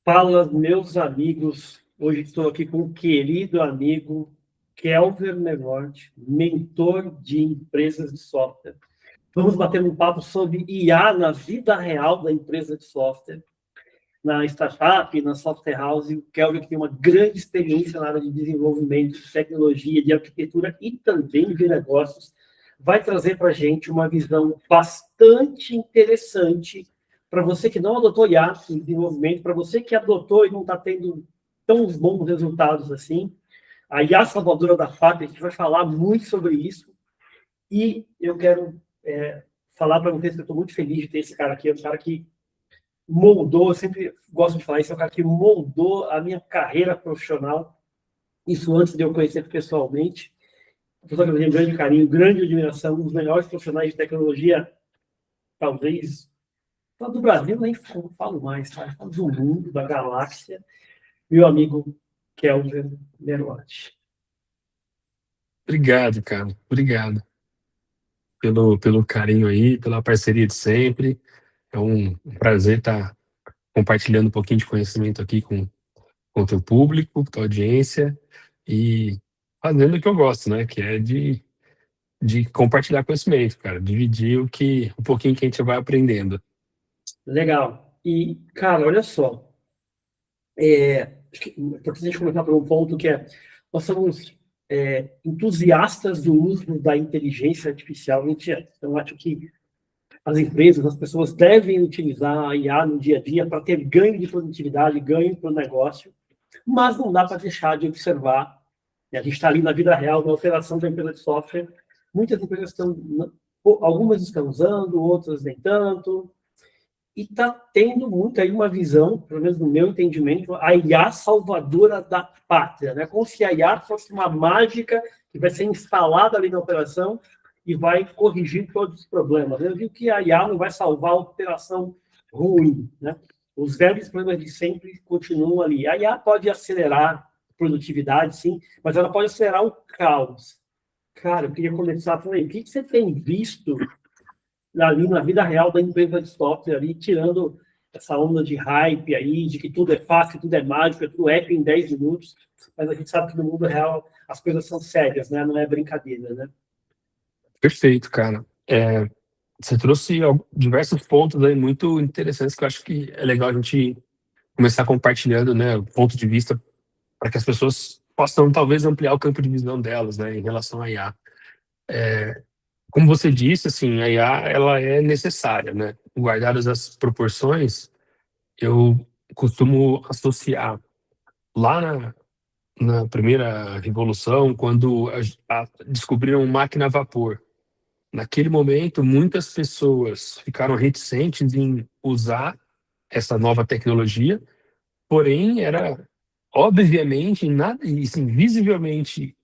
Fala, meus amigos. Hoje estou aqui com um querido amigo, Kelver Menort, mentor de empresas de software. Vamos bater um papo sobre IA na vida real da empresa de software, na startup, na software house. O Kelver tem uma grande experiência na área de desenvolvimento, de tecnologia, de arquitetura e também de negócios. Vai trazer para a gente uma visão bastante interessante para você que não adotou IA em desenvolvimento, para você que adotou e não está tendo tão bons resultados assim. A IA salvadora da pátria, a gente vai falar muito sobre isso. E eu quero falar para vocês que eu estou muito feliz de ter esse cara aqui. É um cara que moldou, eu sempre gosto de falar isso, é um cara que moldou a minha carreira profissional. Isso antes de eu conhecer pessoalmente. Pessoa que eu tenho grande carinho, grande admiração, um dos melhores profissionais de tecnologia, talvez, do Brasil, nem falo mais, tá? Falo do mundo, da galáxia, meu amigo Kelvin Merotti. Obrigado, cara. Obrigado pelo carinho aí, pela parceria de sempre. É um prazer estar compartilhando um pouquinho de conhecimento aqui com o teu público, com a tua audiência e fazendo o que eu gosto, né? Que é de compartilhar conhecimento, cara. Dividir o pouquinho que a gente vai aprendendo. Legal. E, cara, olha só. Acho que é importante a gente começar por um ponto que é, nós somos entusiastas do uso da inteligência artificial. Eu acho que as empresas, as pessoas devem utilizar a IA no dia a dia para ter ganho de produtividade, ganho para o negócio, mas não dá para deixar de observar. A gente está ali na vida real, na operação da empresa de software. Muitas empresas estão, algumas estão usando, outras nem tanto, e está tendo muito aí uma visão, pelo menos no meu entendimento, a IA salvadora da pátria, né? Como se a IA fosse uma mágica que vai ser instalada ali na operação e vai corrigir todos os problemas. Eu digo que a IA não vai salvar a operação ruim, né? Os velhos problemas de sempre continuam ali. A IA pode acelerar a produtividade, sim, mas ela pode acelerar o caos. Cara, eu queria começar por aí. O que você tem visto ali na vida real da empresa de software, ali, tirando essa onda de hype aí, de que tudo é fácil, tudo é mágico, é tudo app em 10 minutos, mas a gente sabe que no mundo real as coisas são sérias, né? Não é brincadeira, né? Perfeito, cara. Você trouxe diversos pontos aí muito interessantes que eu acho que é legal a gente começar compartilhando, né, o ponto de vista para que as pessoas possam talvez ampliar o campo de visão delas, né, em relação à IA. Como você disse, assim, a IA ela é necessária, né? Guardadas as proporções, eu costumo associar lá na primeira revolução, quando descobriram máquina a vapor. Naquele momento, muitas pessoas ficaram reticentes em usar essa nova tecnologia, porém era obviamente nada, e assim, visivelmente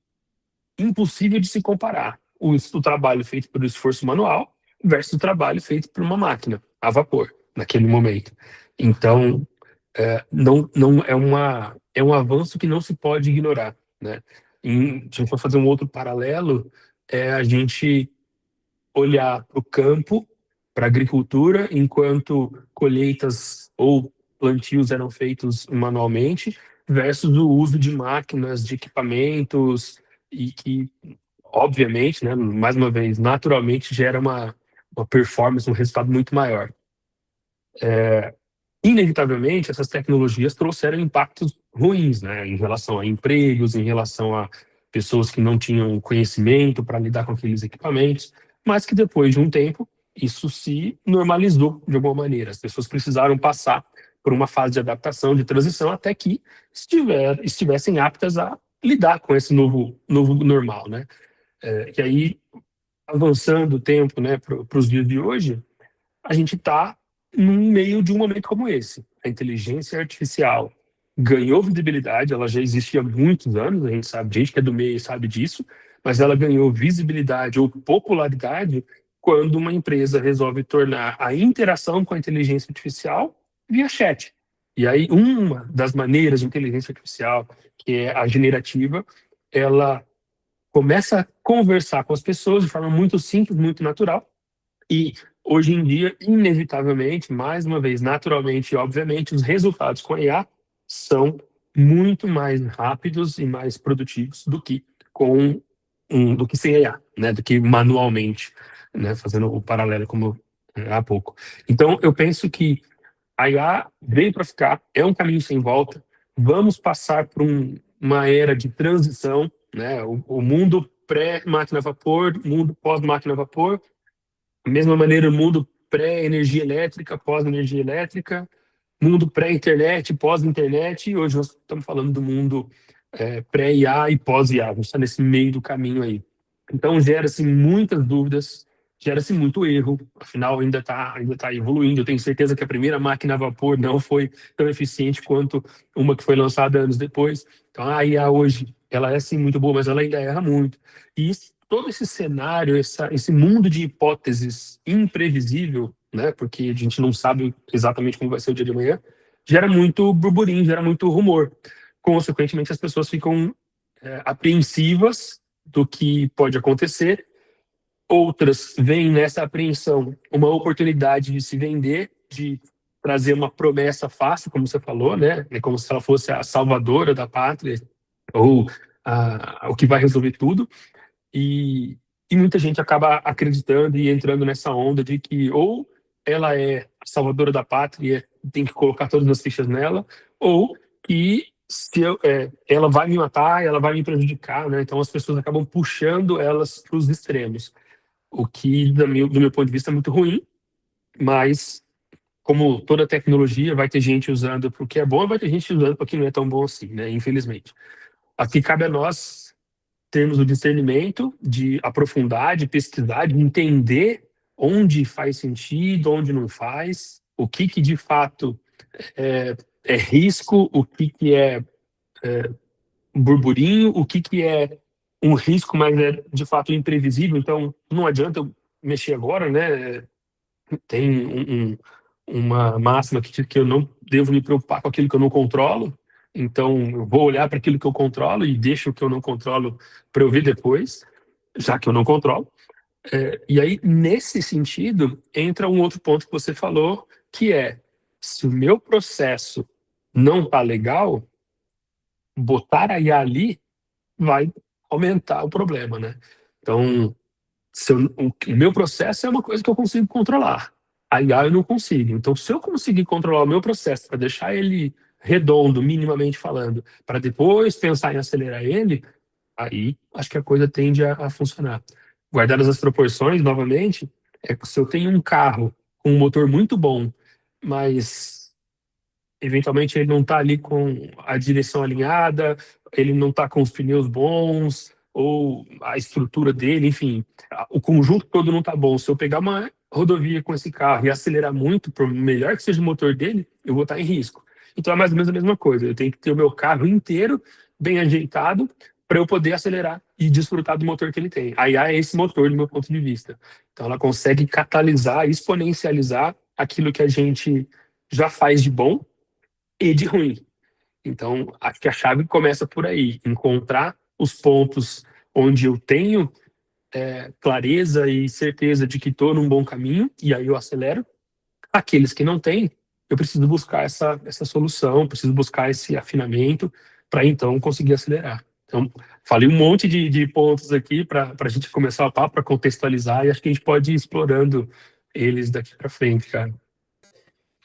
impossível de se comparar o trabalho feito pelo esforço manual versus o trabalho feito por uma máquina a vapor naquele momento. Então, não é um avanço que não se pode ignorar, né? Se a gente for fazer um outro paralelo, é a gente olhar para o campo, para a agricultura, enquanto colheitas ou plantios eram feitos manualmente, versus o uso de máquinas, de equipamentos, e que, obviamente, né, mais uma vez, naturalmente gera uma performance, um resultado muito maior. Inevitavelmente, essas tecnologias trouxeram impactos ruins, né, em relação a empregos, em relação a pessoas que não tinham conhecimento para lidar com aqueles equipamentos, mas que depois de um tempo, isso se normalizou de alguma maneira. As pessoas precisaram passar por uma fase de adaptação, de transição, até que estivessem aptas a lidar com esse novo normal, né? E aí, avançando o tempo, né, para os dias de hoje, a gente está no meio de um momento como esse. A inteligência artificial ganhou visibilidade, ela já existia há muitos anos, a gente que é do meio sabe disso, mas ela ganhou visibilidade ou popularidade quando uma empresa resolve tornar a interação com a inteligência artificial via chat. E aí, uma das maneiras de inteligência artificial, que é a generativa, ela começa a conversar com as pessoas de forma muito simples, muito natural, e hoje em dia, inevitavelmente, mais uma vez, naturalmente e obviamente, os resultados com a IA são muito mais rápidos e mais produtivos do que do que sem IA, né? Do que manualmente, né? Fazendo o paralelo como há pouco. Então, eu penso que a IA veio para ficar, é um caminho sem volta. Vamos passar por uma era de transição, né? O mundo pré-máquina a vapor, mundo pós-máquina a vapor, da mesma maneira o mundo pré-energia elétrica, pós-energia elétrica, mundo pré-internet, pós-internet, e hoje nós estamos falando do mundo pré-IA e pós-IA. A gente está nesse meio do caminho aí. Então, gera-se muitas dúvidas, gera-se muito erro, afinal, ainda tá evoluindo. Eu tenho certeza que a primeira máquina a vapor não foi tão eficiente quanto uma que foi lançada anos depois. Então, a IA hoje, ela é sim muito boa, mas ela ainda erra muito. E todo esse cenário, esse mundo de hipóteses imprevisível, né, porque a gente não sabe exatamente como vai ser o dia de amanhã, gera muito burburinho, gera muito rumor. Consequentemente, as pessoas ficam apreensivas do que pode acontecer. Outras veem nessa apreensão uma oportunidade de se vender, de trazer uma promessa fácil, como você falou, né? É como se ela fosse a salvadora da pátria ou o que vai resolver tudo. E, e muita gente acaba acreditando e entrando nessa onda de que ou ela é a salvadora da pátria, tem que colocar todas as fichas nela, ou que ela vai me matar, ela vai me prejudicar, né? Então as pessoas acabam puxando elas para os extremos, o que, do meu ponto de vista, é muito ruim, mas como toda tecnologia, vai ter gente usando para o que é bom e vai ter gente usando para o que não é tão bom assim, né? Infelizmente. Aqui cabe a nós termos o discernimento de aprofundar, de pesquisar, de entender onde faz sentido, onde não faz, o que de fato é risco, o que um burburinho, o que é um risco, mas é de fato imprevisível. Então, não adianta eu mexer agora, né? Tem uma máxima que diz que eu não devo me preocupar com aquilo que eu não controlo. Então, eu vou olhar para aquilo que eu controlo e deixo o que eu não controlo para eu ver depois, já que eu não controlo. E aí, nesse sentido, entra um outro ponto que você falou, que é, se o meu processo não está legal, botar a IA ali vai aumentar o problema, né? Então, o meu processo é uma coisa que eu consigo controlar. A IA eu não consigo. Então, se eu conseguir controlar o meu processo para deixar ele redondo, minimamente falando, para depois pensar em acelerar ele, aí acho que a coisa tende a funcionar. Guardadas as proporções, novamente, se eu tenho um carro com um motor muito bom, mas eventualmente ele não está ali com a direção alinhada, ele não está com os pneus bons, ou a estrutura dele, enfim, o conjunto todo não está bom. Se eu pegar uma rodovia com esse carro e acelerar muito, por melhor que seja o motor dele, eu vou estar em risco. Então é mais ou menos a mesma coisa. Eu tenho que ter o meu carro inteiro bem ajeitado para eu poder acelerar e desfrutar do motor que ele tem. A IA é esse motor, do meu ponto de vista. Então ela consegue catalisar, exponencializar aquilo que a gente já faz de bom e de ruim. Então, acho que a chave começa por aí, encontrar os pontos onde eu tenho clareza e certeza de que estou num bom caminho, e aí eu acelero. Aqueles que não têm, eu preciso buscar essa solução, preciso buscar esse afinamento para então conseguir acelerar. Então, falei um monte de pontos aqui para a gente começar o papo, para contextualizar, e acho que a gente pode ir explorando eles daqui para frente, cara.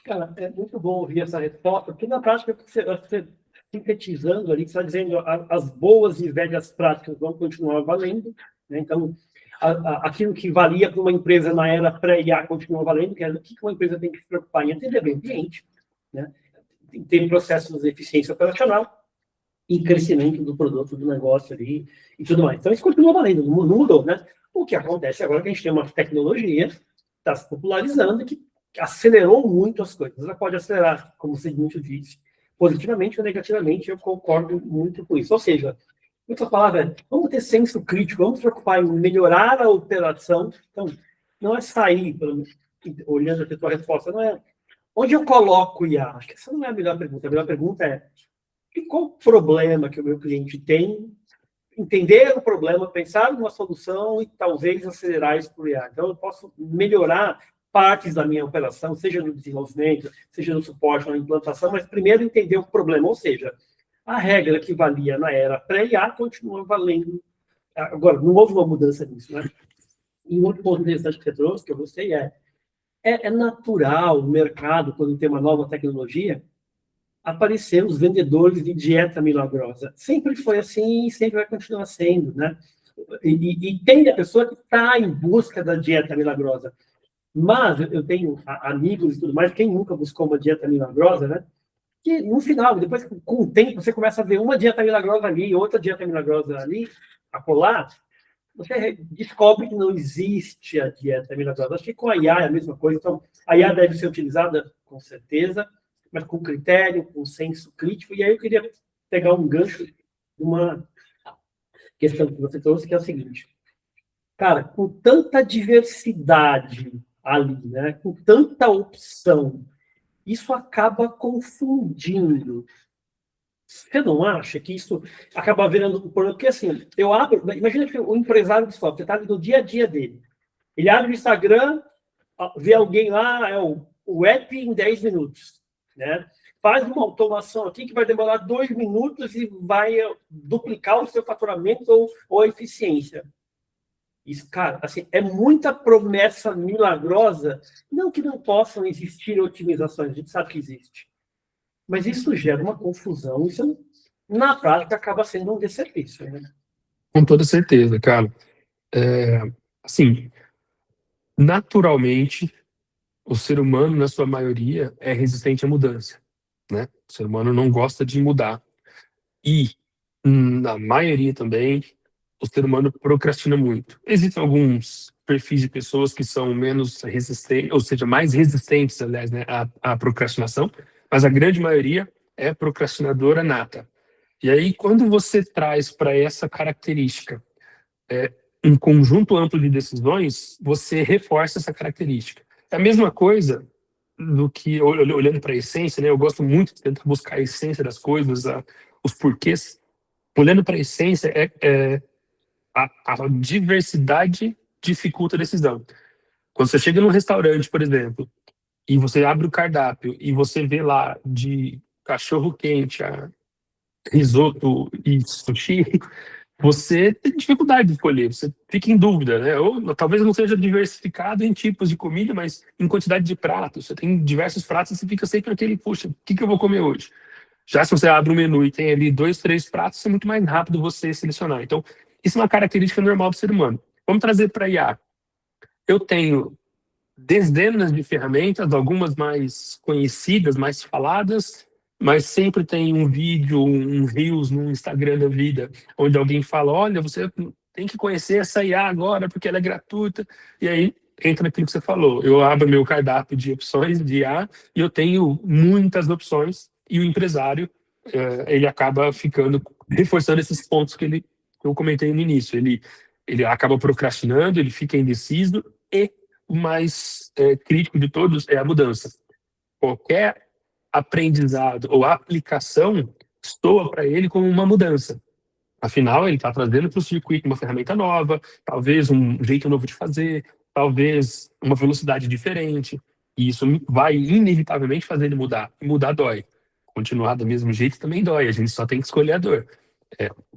Cara, é muito bom ouvir essa resposta, porque na prática, você sintetizando ali, você está dizendo as boas e velhas práticas vão continuar valendo, né? Então, aquilo que valia para uma empresa na era pré-IA continua valendo, que é o que uma empresa tem que se preocupar em atender bem o cliente, né? Em ter processos de eficiência operacional e crescimento do produto, do negócio ali e tudo mais. Então, isso continua valendo, não mudou, né? O que acontece agora é que a gente tem uma tecnologia que está se popularizando, que acelerou muito as coisas. Ela pode acelerar, como você muito disse, positivamente ou negativamente, eu concordo muito com isso. Ou seja, outra palavra é, vamos ter senso crítico, vamos se preocupar em melhorar a operação. Então, não é sair, olhando a tua resposta, não é onde eu coloco o IA. Acho que essa não é a melhor pergunta. A melhor pergunta é qual o problema que o meu cliente tem, entender o problema, pensar numa solução e talvez acelerar isso por IA. Então, eu posso melhorar partes da minha operação, seja no desenvolvimento, seja no suporte, na implantação, mas primeiro entender o problema, ou seja, a regra que valia na era pré-IA continua valendo. Agora, não houve uma mudança nisso, né? E um outro ponto interessante que você trouxe, que eu gostei, é natural no mercado, quando tem uma nova tecnologia, aparecer os vendedores de dieta milagrosa. Sempre foi assim e sempre vai continuar sendo, né? E tem a pessoa que está em busca da dieta milagrosa. Mas eu tenho amigos e tudo mais, quem nunca buscou uma dieta milagrosa, né? Que no final, depois com o tempo, você começa a ver uma dieta milagrosa ali, outra dieta milagrosa ali, acolá, você descobre que não existe a dieta milagrosa. Acho que com a IA é a mesma coisa. Então, a IA deve ser utilizada, com certeza, mas com critério, com senso crítico. E aí eu queria pegar um gancho de uma questão que você trouxe, que é o seguinte. Cara, com tanta diversidade ali, né? Com tanta opção, isso acaba confundindo. Você não acha que isso acaba virando um problema? Porque assim, eu abro, imagina que o empresário de software está no dia a dia dele. Ele abre o Instagram, vê alguém lá, o app em 10 minutos, né? Faz uma automação aqui que vai demorar 2 minutos e vai duplicar o seu faturamento ou a eficiência. Isso, cara, assim, é muita promessa milagrosa. Não que não possam existir otimizações, a gente sabe que existe. Mas isso gera uma confusão, isso na prática acaba sendo um desserviço, né? Com toda certeza, cara. Assim, naturalmente, o ser humano, na sua maioria, é resistente à mudança, né? O ser humano não gosta de mudar. E, na maioria também, o ser humano procrastina muito. Existem alguns perfis de pessoas que são menos resistentes, ou seja, mais resistentes, aliás, né, à procrastinação, mas a grande maioria é procrastinadora nata. E aí, quando você traz para essa característica um conjunto amplo de decisões, você reforça essa característica. É a mesma coisa do que, olhando para a essência, né, eu gosto muito de tentar buscar a essência das coisas, os porquês. Olhando para a essência, a diversidade dificulta a decisão. Quando você chega num restaurante, por exemplo, e você abre o cardápio e você vê lá de cachorro quente a risoto e sushi, você tem dificuldade de escolher, você fica em dúvida, né? Ou talvez não seja diversificado em tipos de comida, mas em quantidade de pratos. Você tem diversos pratos e você fica sempre naquele, puxa, o que eu vou comer hoje? Já se você abre um menu e tem ali 2, 3 pratos, é muito mais rápido você selecionar. Então, isso é uma característica normal do ser humano. Vamos trazer para a IA. Eu tenho dezenas de ferramentas, algumas mais conhecidas, mais faladas, mas sempre tem um vídeo, um Reels no Instagram da vida, onde alguém fala, olha, você tem que conhecer essa IA agora, porque ela é gratuita. E aí entra naquilo que você falou. Eu abro meu cardápio de opções de IA e eu tenho muitas opções, e o empresário, ele acaba ficando, reforçando esses pontos que eu comentei no início. Ele acaba procrastinando, ele fica indeciso, e o mais crítico de todos é a mudança. Qualquer aprendizado ou aplicação soa para ele como uma mudança. Afinal, ele está trazendo para o circuito uma ferramenta nova, talvez um jeito novo de fazer, talvez uma velocidade diferente. E isso vai inevitavelmente fazer ele mudar. E mudar dói. Continuar do mesmo jeito também dói. A gente só tem que escolher a dor.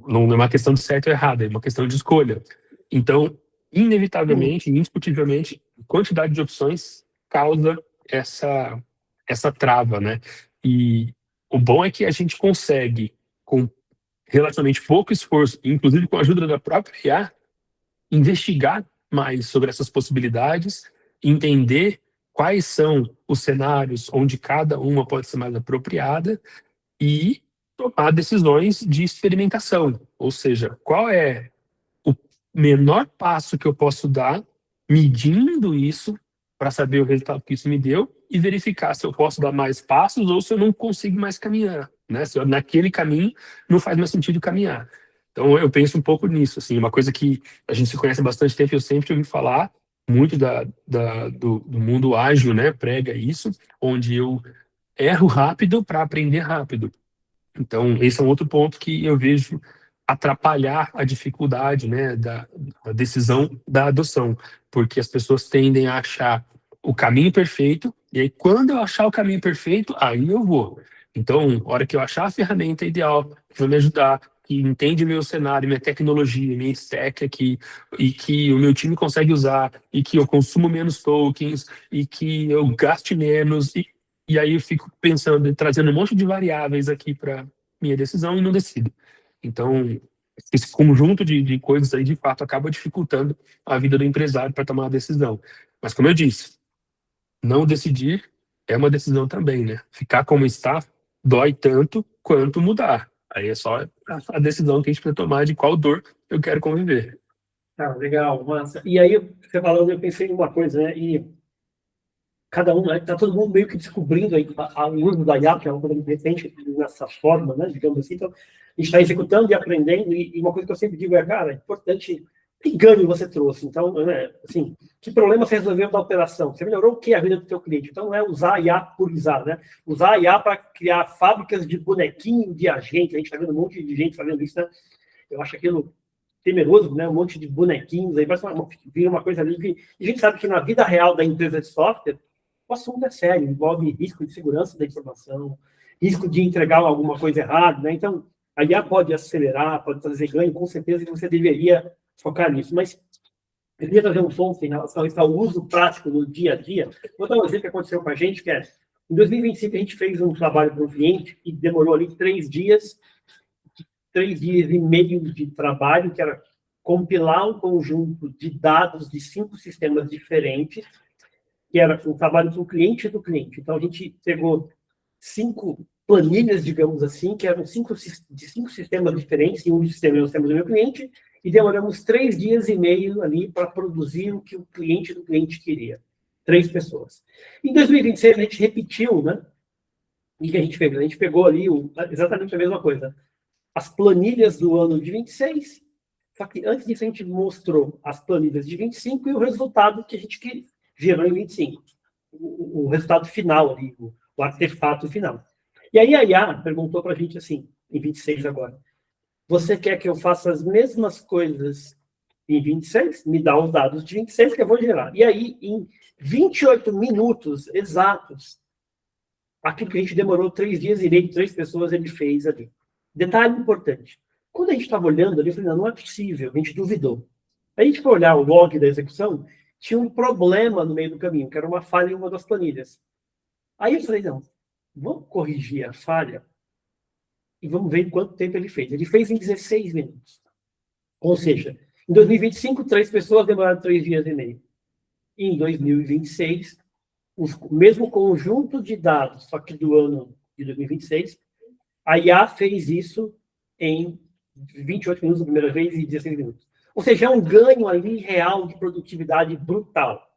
Não é uma questão de certo ou errado, é uma questão de escolha. Então, inevitavelmente, indiscutivelmente, a quantidade de opções causa essa trava, né? E o bom é que a gente consegue, com relativamente pouco esforço, inclusive com a ajuda da própria IA, investigar mais sobre essas possibilidades, entender quais são os cenários onde cada uma pode ser mais apropriada e tomar decisões de experimentação. Ou seja, qual é o menor passo que eu posso dar, medindo isso, para saber o resultado que isso me deu e verificar se eu posso dar mais passos ou se eu não consigo mais caminhar, né? Se naquele caminho não faz mais sentido caminhar. Então eu penso um pouco nisso, assim, uma coisa que a gente se conhece há bastante tempo, eu sempre ouvi falar muito do mundo ágil, né? Prega isso, onde eu erro rápido para aprender rápido. Então, esse é um outro ponto que eu vejo atrapalhar a dificuldade, né, da decisão da adoção, porque as pessoas tendem a achar o caminho perfeito, e aí quando eu achar o caminho perfeito, aí eu vou. Então, a hora que eu achar a ferramenta ideal que vai me ajudar, que entende meu cenário, minha tecnologia, minha stack aqui, e que o meu time consegue usar, e que eu consumo menos tokens, e que eu gaste menos, e aí eu fico pensando, trazendo um monte de variáveis aqui para minha decisão e não decido. Então, esse conjunto de coisas aí, de fato, acaba dificultando a vida do empresário para tomar uma decisão. Mas, como eu disse, não decidir é uma decisão também, né? Ficar como está dói tanto quanto mudar. Aí é só a decisão que a gente precisa tomar de qual dor eu quero conviver. Tá, legal, massa. E aí, você falando, eu pensei em uma coisa, né? E cada um, né? Tá todo mundo meio que descobrindo aí o uso da IA, que é uma coisa recente nessa forma, né? Digamos assim. Então, a gente está executando e aprendendo. E uma coisa que eu sempre digo é, cara, é importante. Que ganho você trouxe? Então, né, assim, que problema você resolveu da operação? Você melhorou o que a vida do teu cliente? Então, não é usar a IA por usar, né? Usar a IA para criar fábricas de bonequinho de agente. A gente está vendo um monte de gente fazendo isso, né? Eu acho aquilo temeroso, né? Um monte de bonequinhos aí, vira uma coisa ali. E a gente sabe que na vida real da empresa de software, o assunto é sério, envolve risco de segurança da informação, risco de entregar alguma coisa errada, né? Então, a IA pode acelerar, pode trazer ganho, com certeza que você deveria focar nisso. Mas eu queria trazer um ponto em relação ao uso prático no dia a dia. Vou dar um exemplo que aconteceu com a gente, que é, em 2025, a gente fez um trabalho para um cliente que demorou ali 3 dias e meio de trabalho, que era compilar um conjunto de dados de 5 sistemas diferentes, que era um trabalho para o cliente do cliente. Então, a gente pegou 5 planilhas, digamos assim, que eram 5 sistemas diferentes, e um sistema é o sistema do meu cliente, e demoramos 3 dias e meio ali para produzir o que o cliente do cliente queria. 3 pessoas. Em 2026, a gente repetiu, né? O que a gente fez? A gente pegou ali exatamente a mesma coisa. As planilhas do ano de 26, só que antes disso a gente mostrou as planilhas de 25 e o resultado que a gente gerou em 25. O resultado final ali, o artefato final. E aí a IA perguntou para a gente assim, em 26 agora, você quer que eu faça as mesmas coisas em 26? Me dá os dados de 26 que eu vou gerar. E aí, em 28 minutos exatos, aquilo que a gente demorou 3 dias e meio, 3 pessoas, ele fez ali. Detalhe importante. Quando a gente estava olhando ali, eu falei, não é possível, a gente duvidou. Aí a gente foi olhar o log da execução, tinha um problema no meio do caminho, que era uma falha em uma das planilhas. Aí eu falei, não, vamos corrigir a falha e vamos ver quanto tempo ele fez. Ele fez em 16 minutos. Ou seja, em 2025, 3 pessoas demoraram 3 dias e meio. E em 2026, o mesmo conjunto de dados, só que do ano de 2026, a IA fez isso em 28 minutos a primeira vez e 16 minutos. Ou seja, é um ganho ali real de produtividade brutal.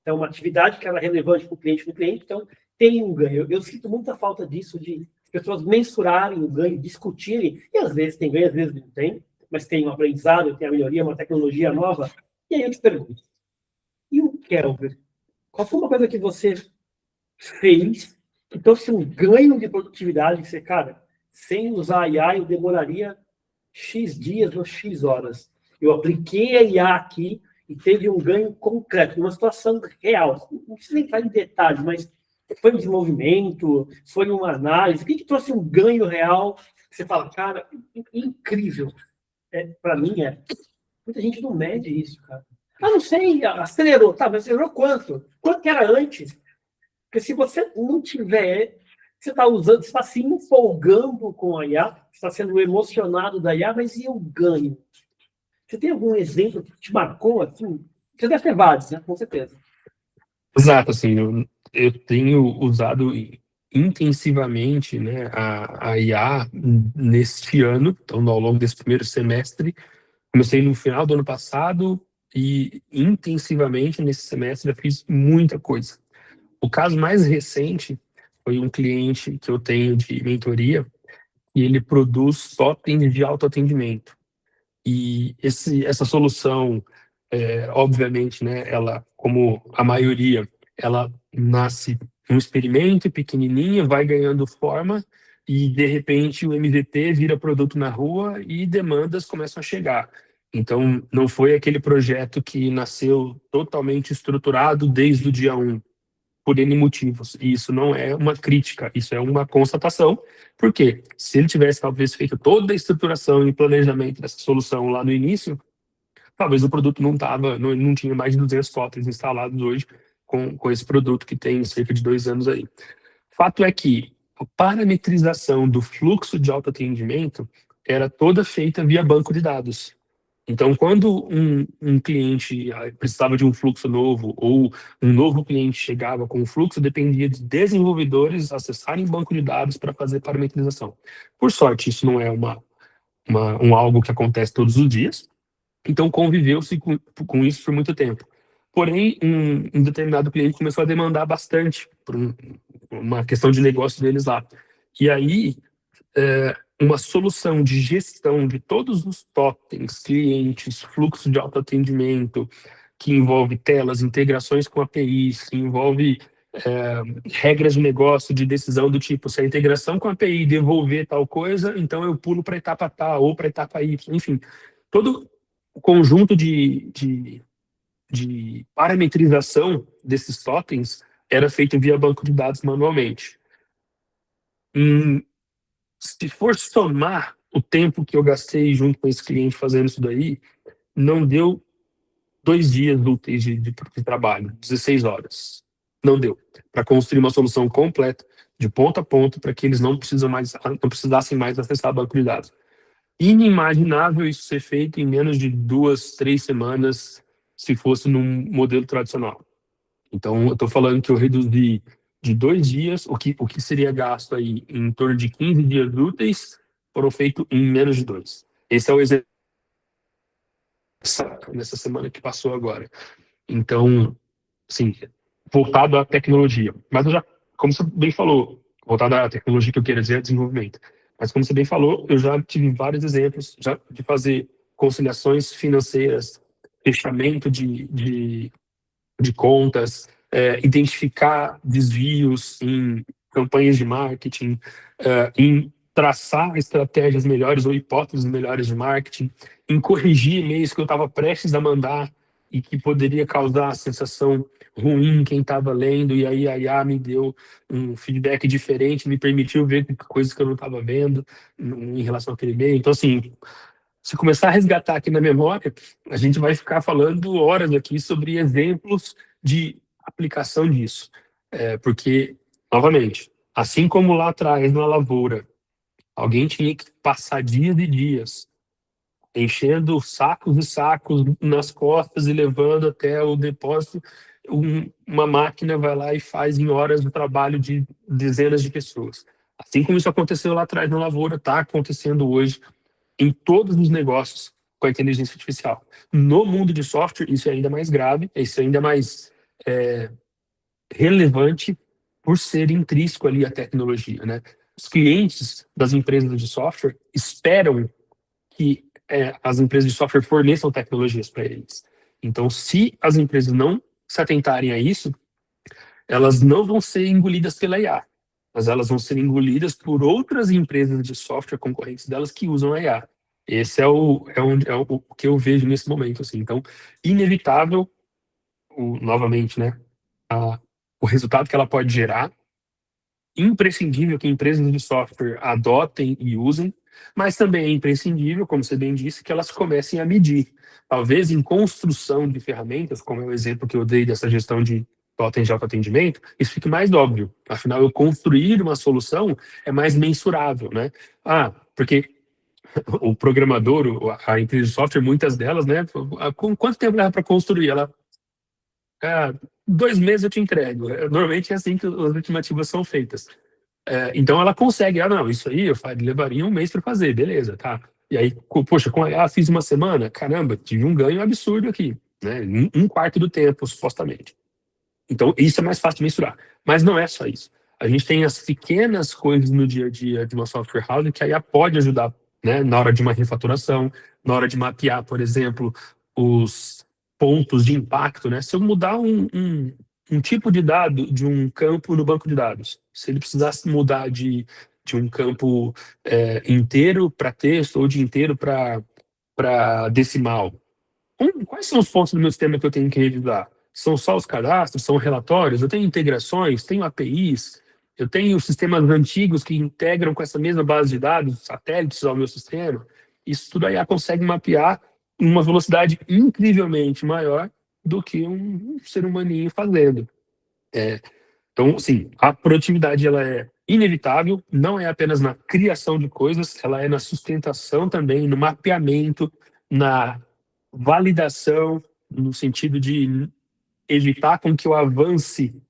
Então, uma atividade que era relevante para o cliente do cliente, então tem um ganho. Eu sinto muita falta disso, de pessoas mensurarem o ganho, discutirem, e às vezes tem ganho, às vezes não tem, mas tem um aprendizado, tem a melhoria, uma tecnologia nova. E aí eu te pergunto, e o Kelvin? Qual foi uma coisa que você fez que trouxe um ganho de produtividade que você, cara, sem usar a IA eu demoraria X dias ou X horas. Eu apliquei a IA aqui e teve um ganho concreto, uma situação real. Não precisa entrar em detalhes, mas foi um desenvolvimento, foi uma análise. O que trouxe um ganho real? Você fala, cara, incrível. Para mim, muita gente não mede isso, cara. Ah, não sei, acelerou. Tá, mas acelerou quanto? Quanto que era antes? Porque se você não tiver, você está usando, você está se empolgando com a IA, você está sendo emocionado da IA, mas e o ganho? Você tem algum exemplo que te marcou? Assim? Você deve ter vários, né? Com certeza. Exato, assim, eu tenho usado intensivamente, né, a IA neste ano, então ao longo desse primeiro semestre. Comecei no final do ano passado e intensivamente nesse semestre eu fiz muita coisa. O caso mais recente foi um cliente que eu tenho de mentoria e ele produz totens de autoatendimento. E essa solução, obviamente, né, ela, como a maioria, ela nasce um experimento pequenininho, vai ganhando forma e, de repente, o MVP vira produto na rua e demandas começam a chegar. Então, não foi aquele projeto que nasceu totalmente estruturado desde o dia 1, por N motivos. E isso não é uma crítica, isso é uma constatação. Por quê? Se ele tivesse, talvez, feito toda a estruturação e planejamento dessa solução lá no início, talvez o produto não tinha mais de 200 totens instalados hoje com esse produto que tem cerca de 2 anos aí. Fato é que a parametrização do fluxo de autoatendimento era toda feita via banco de dados. Então, quando um cliente precisava de um fluxo novo ou um novo cliente chegava com um fluxo, dependia de desenvolvedores acessarem banco de dados para fazer parametrização. Por sorte, isso não é algo que acontece todos os dias, então conviveu-se com isso por muito tempo. Porém, um determinado cliente começou a demandar bastante por uma questão de negócio deles lá. E aí, uma solução de gestão de todos os totens, clientes, fluxo de autoatendimento, que envolve telas, integrações com APIs, que envolve regras de negócio, de decisão do tipo, se a integração com a API devolver tal coisa, então eu pulo para a etapa tal ou para a etapa Y, enfim. Todo o conjunto de parametrização desses totens era feito via banco de dados manualmente. Se for somar o tempo que eu gastei junto com esse cliente fazendo isso daí, não deu 2 dias úteis de trabalho, 16 horas. Não deu. Para construir uma solução completa, de ponta a ponta, para que eles não precisassem mais acessar banco de dados. Inimaginável isso ser feito em menos de 2, 3 semanas, se fosse num modelo tradicional. Então, eu estou falando que eu reduzi de 2 dias, o que seria gasto aí em torno de 15 dias úteis, foram feitos em menos de 2. Esse é o exemplo nessa semana que passou agora. Então, sim, voltado à tecnologia. Mas eu já, como você bem falou, voltado à tecnologia que eu quero dizer é desenvolvimento. Mas como você bem falou, eu já tive vários exemplos já de fazer conciliações financeiras, fechamento de contas, identificar desvios em campanhas de marketing, em traçar estratégias melhores ou hipóteses melhores de marketing, em corrigir e-mails que eu estava prestes a mandar e que poderia causar a sensação ruim em quem estava lendo, e aí a IA me deu um feedback diferente, me permitiu ver coisas que eu não estava vendo em relação àquele e-mail. Então, assim, se começar a resgatar aqui na memória, a gente vai ficar falando horas aqui sobre exemplos de aplicação disso. Porque, novamente, assim como lá atrás na lavoura, alguém tinha que passar dias e dias enchendo sacos e sacos nas costas e levando até o depósito, uma máquina vai lá e faz em horas o trabalho de dezenas de pessoas. Assim como isso aconteceu lá atrás na lavoura, está acontecendo hoje em todos os negócios com a inteligência artificial. No mundo de software, isso é ainda mais grave, isso é ainda mais relevante por ser intrínseco ali à tecnologia, né? Os clientes das empresas de software esperam que as empresas de software forneçam tecnologias para eles. Então, se as empresas não se atentarem a isso, elas não vão ser engolidas pela IA, mas elas vão ser engolidas por outras empresas de software concorrentes delas que usam a IA. Esse é o que eu vejo nesse momento, assim. Então, inevitável, novamente, né, o resultado que ela pode gerar, imprescindível que empresas de software adotem e usem, mas também é imprescindível, como você bem disse, que elas comecem a medir. Talvez em construção de ferramentas, como é o exemplo que eu dei dessa gestão de totens de autoatendimento, isso fique mais óbvio. Afinal, eu construir uma solução é mais mensurável, né? Porque o programador, a empresa de software, muitas delas, né? Com quanto tempo leva para construir? Ela, 2 meses eu te entrego. Normalmente é assim que as estimativas são feitas. Então ela consegue, não, isso aí eu levaria 1 mês para fazer, beleza, tá. E aí, poxa, com a IA fiz uma semana, caramba, tive um ganho absurdo aqui, né? Um quarto do tempo, supostamente. Então, isso é mais fácil de mensurar. Mas não é só isso. A gente tem as pequenas coisas no dia a dia de uma software house que a IA pode ajudar, né? Na hora de uma refaturação, na hora de mapear, por exemplo, os pontos de impacto, né? Se eu mudar um tipo de dado de um campo no banco de dados, se ele precisasse mudar de um campo inteiro para texto ou de inteiro para para decimal. Quais são os pontos do meu sistema que eu tenho que revisar? São só os cadastros? São relatórios? Eu tenho integrações? Tenho APIs? Eu tenho sistemas antigos que integram com essa mesma base de dados, satélites ao meu sistema? Isso tudo a IA consegue mapear em uma velocidade incrivelmente maior do que um ser humaninho fazendo. Então, sim, a produtividade ela é inevitável, não é apenas na criação de coisas, ela é na sustentação também, no mapeamento, na validação, no sentido de evitar com que eu avance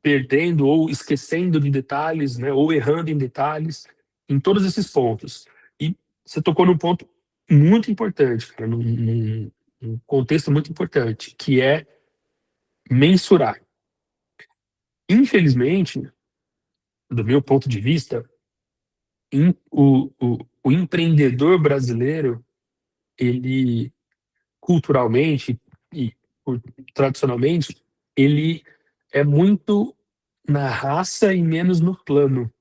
perdendo ou esquecendo de detalhes, né, ou errando em detalhes, em todos esses pontos. E você tocou num ponto muito importante, cara, num contexto muito importante, que é mensurar. Infelizmente, do meu ponto de vista, o empreendedor brasileiro, ele culturalmente e tradicionalmente, ele é muito na raça e menos no plano,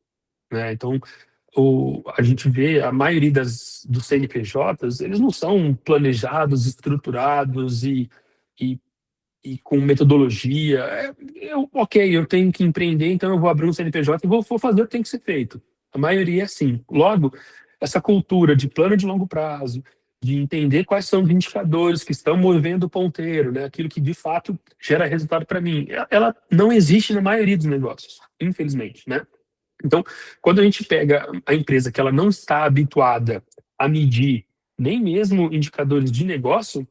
né? Então, a gente vê a maioria dos CNPJs, eles não são planejados, estruturados e, e com metodologia. Ok, eu tenho que empreender, então eu vou abrir um CNPJ e vou fazer o que tem que ser feito. A maioria é assim. Logo, essa cultura de plano de longo prazo, de entender quais são os indicadores que estão movendo o ponteiro, né, aquilo que de fato gera resultado para mim, ela não existe na maioria dos negócios, infelizmente, né? Então, quando a gente pega a empresa que ela não está habituada a medir nem mesmo indicadores de negócio,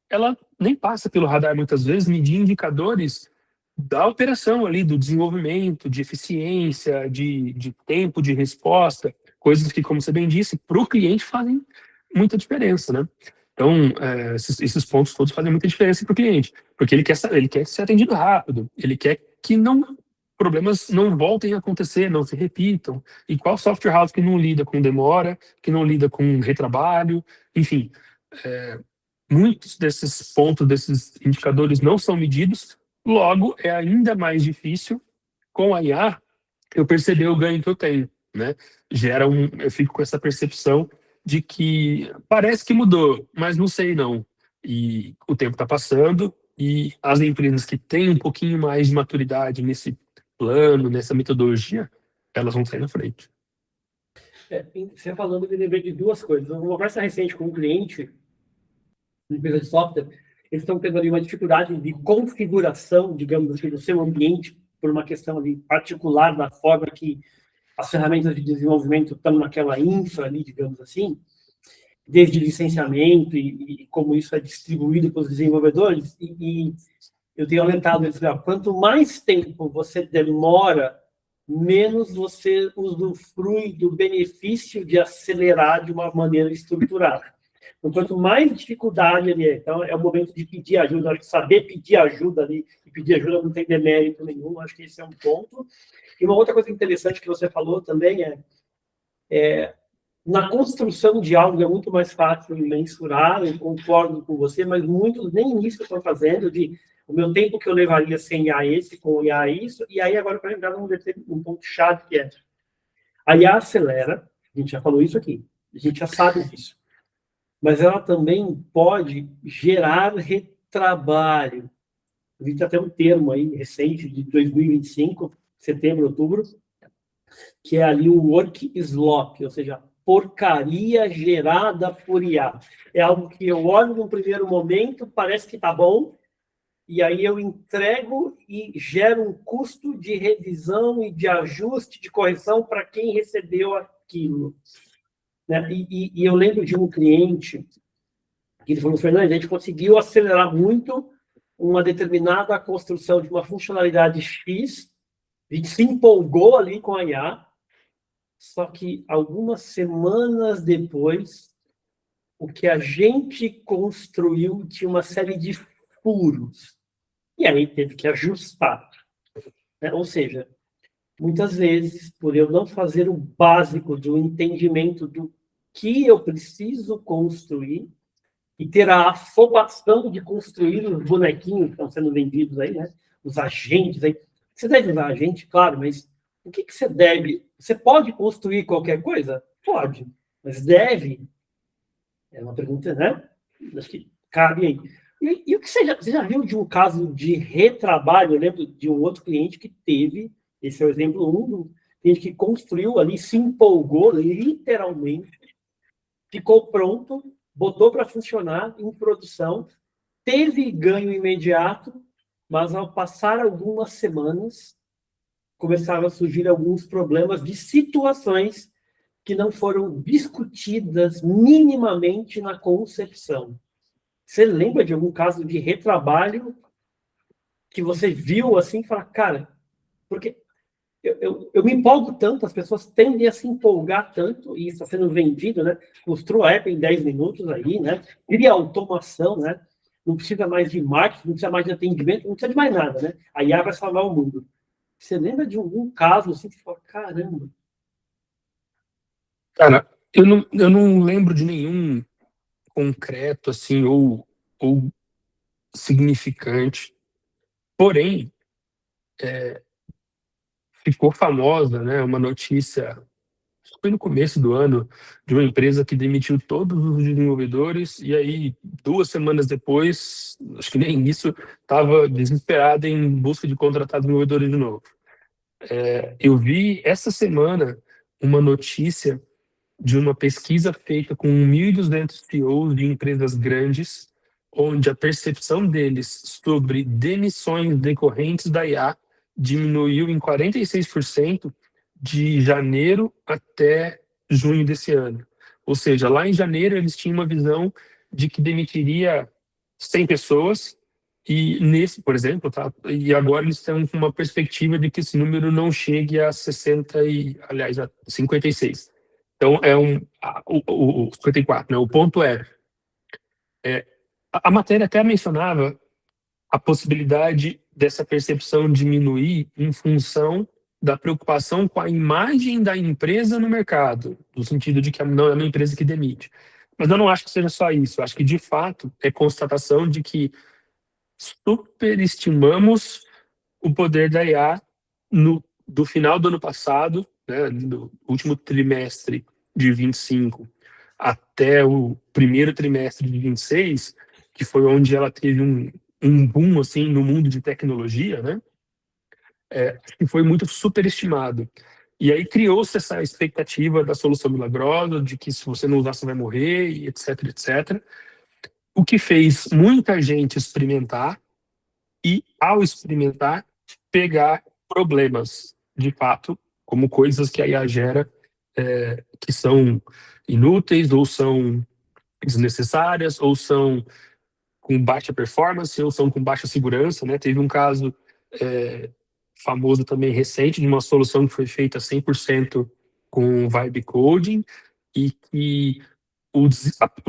ela nem passa pelo radar muitas vezes medir indicadores da operação ali, do desenvolvimento, de eficiência, de tempo de resposta, coisas que, como você bem disse, para o cliente fazem muita diferença, né? Então, esses pontos todos fazem muita diferença para o cliente, porque ele quer ser atendido rápido, ele quer que problemas não voltem a acontecer, não se repitam. E qual software house que não lida com demora, que não lida com retrabalho, enfim, muitos desses pontos, desses indicadores não são medidos, logo é ainda mais difícil com a IA eu perceber o ganho que eu tenho, né? Eu fico com essa percepção de que parece que mudou, mas não sei não. E o tempo está passando e as empresas que têm um pouquinho mais de maturidade nesse plano, nessa metodologia, elas vão sair na frente. Você falando, eu me lembrei de duas coisas. Uma conversa recente com um cliente, uma empresa de software, eles estão tendo ali uma dificuldade de configuração, digamos assim, do seu ambiente, por uma questão ali particular da forma que as ferramentas de desenvolvimento estão naquela infra ali, digamos assim, desde licenciamento e como isso é distribuído para os desenvolvedores. E eu tenho alertado eles, quanto mais tempo você demora, menos você usufrui do benefício de acelerar de uma maneira estruturada. Então, quanto mais dificuldade ele é, então é o momento de pedir ajuda, acho que saber pedir ajuda ali, e pedir ajuda não tem demérito nenhum, acho que esse é um ponto. E uma outra coisa interessante que você falou também na construção de algo é muito mais fácil mensurar, eu concordo com você, mas muitos nem isso estão fazendo, o meu tempo que eu levaria sem IA esse, com IA isso, e aí agora para entrar num ponto-chave que é, a IA acelera, a gente já falou isso aqui, a gente já sabe disso, mas ela também pode gerar retrabalho. Existe até um termo aí recente, de 2025, setembro, outubro, que é ali o work slop, ou seja, porcaria gerada por IA. É algo que eu olho no primeiro momento, parece que está bom, e aí eu entrego e gero um custo de revisão e de ajuste, de correção para quem recebeu aquilo. Né? E eu lembro de um cliente que ele falou, Fernando, a gente conseguiu acelerar muito uma determinada construção de uma funcionalidade X, a gente se empolgou ali com a IA, só que algumas semanas depois, o que a gente construiu tinha uma série de furos. E aí teve que ajustar. Né? Ou seja, muitas vezes, por eu não fazer o básico do entendimento do que eu preciso construir e ter a afobação de construir os bonequinhos que estão sendo vendidos aí, né? Os agentes aí. Você deve usar agente, claro, mas o que você deve? Você pode construir qualquer coisa? Pode, mas deve. É uma pergunta, né? Acho que cabe aí. E o que você já viu de um caso de retrabalho? Eu lembro de um outro cliente que teve, esse é o exemplo um, do cliente que construiu ali, se empolgou, literalmente, ficou pronto, botou para funcionar em produção, teve ganho imediato, mas ao passar algumas semanas, começaram a surgir alguns problemas de situações que não foram discutidas minimamente na concepção. Você lembra de algum caso de retrabalho que você viu assim e fala, cara, porque eu me empolgo tanto, as pessoas tendem a se empolgar tanto, e isso está sendo vendido, né? Construa a app em 10 minutos aí, né? Cria automação, né? Não precisa mais de marketing, não precisa mais de atendimento, não precisa de mais nada, né? A IA vai salvar o mundo. Você lembra de algum caso assim que você fala, caramba? Cara, eu não lembro de nenhum concreto, assim, ou significante. Porém, ficou famosa, né, uma notícia, foi no começo do ano, de uma empresa que demitiu todos os desenvolvedores e aí, 2 semanas depois, acho que nem isso, estava desesperada em busca de contratar desenvolvedores de novo. Eu vi essa semana uma notícia de uma pesquisa feita com 1.200 CEOs de empresas grandes, onde a percepção deles sobre demissões decorrentes da IA diminuiu em 46% de janeiro até junho desse ano. Ou seja, lá em janeiro eles tinham uma visão de que demitiria 100 pessoas e nesse, por exemplo, tá? E agora eles estão com uma perspectiva de que esse número não chegue a 60 e, aliás, a 56. Então, o 54, né? O ponto a matéria até mencionava a possibilidade dessa percepção diminuir em função da preocupação com a imagem da empresa no mercado, no sentido de que não é uma empresa que demite. Mas eu não acho que seja só isso. Eu acho que, de fato, é constatação de que superestimamos o poder da IA do final do ano passado, né, do último trimestre de 25 até o primeiro trimestre de 26, que foi onde ela teve um boom assim no mundo de tecnologia, né? Que foi muito superestimado. E aí criou-se essa expectativa da solução milagrosa, de que se você não usar você vai morrer, e etc, etc. O que fez muita gente experimentar e, ao experimentar, pegar problemas, de fato, como coisas que a IA gera, que são inúteis, ou são desnecessárias, ou são com baixa performance, ou são com baixa segurança, né? Teve um caso famoso também recente de uma solução que foi feita 100% com vibe coding e que o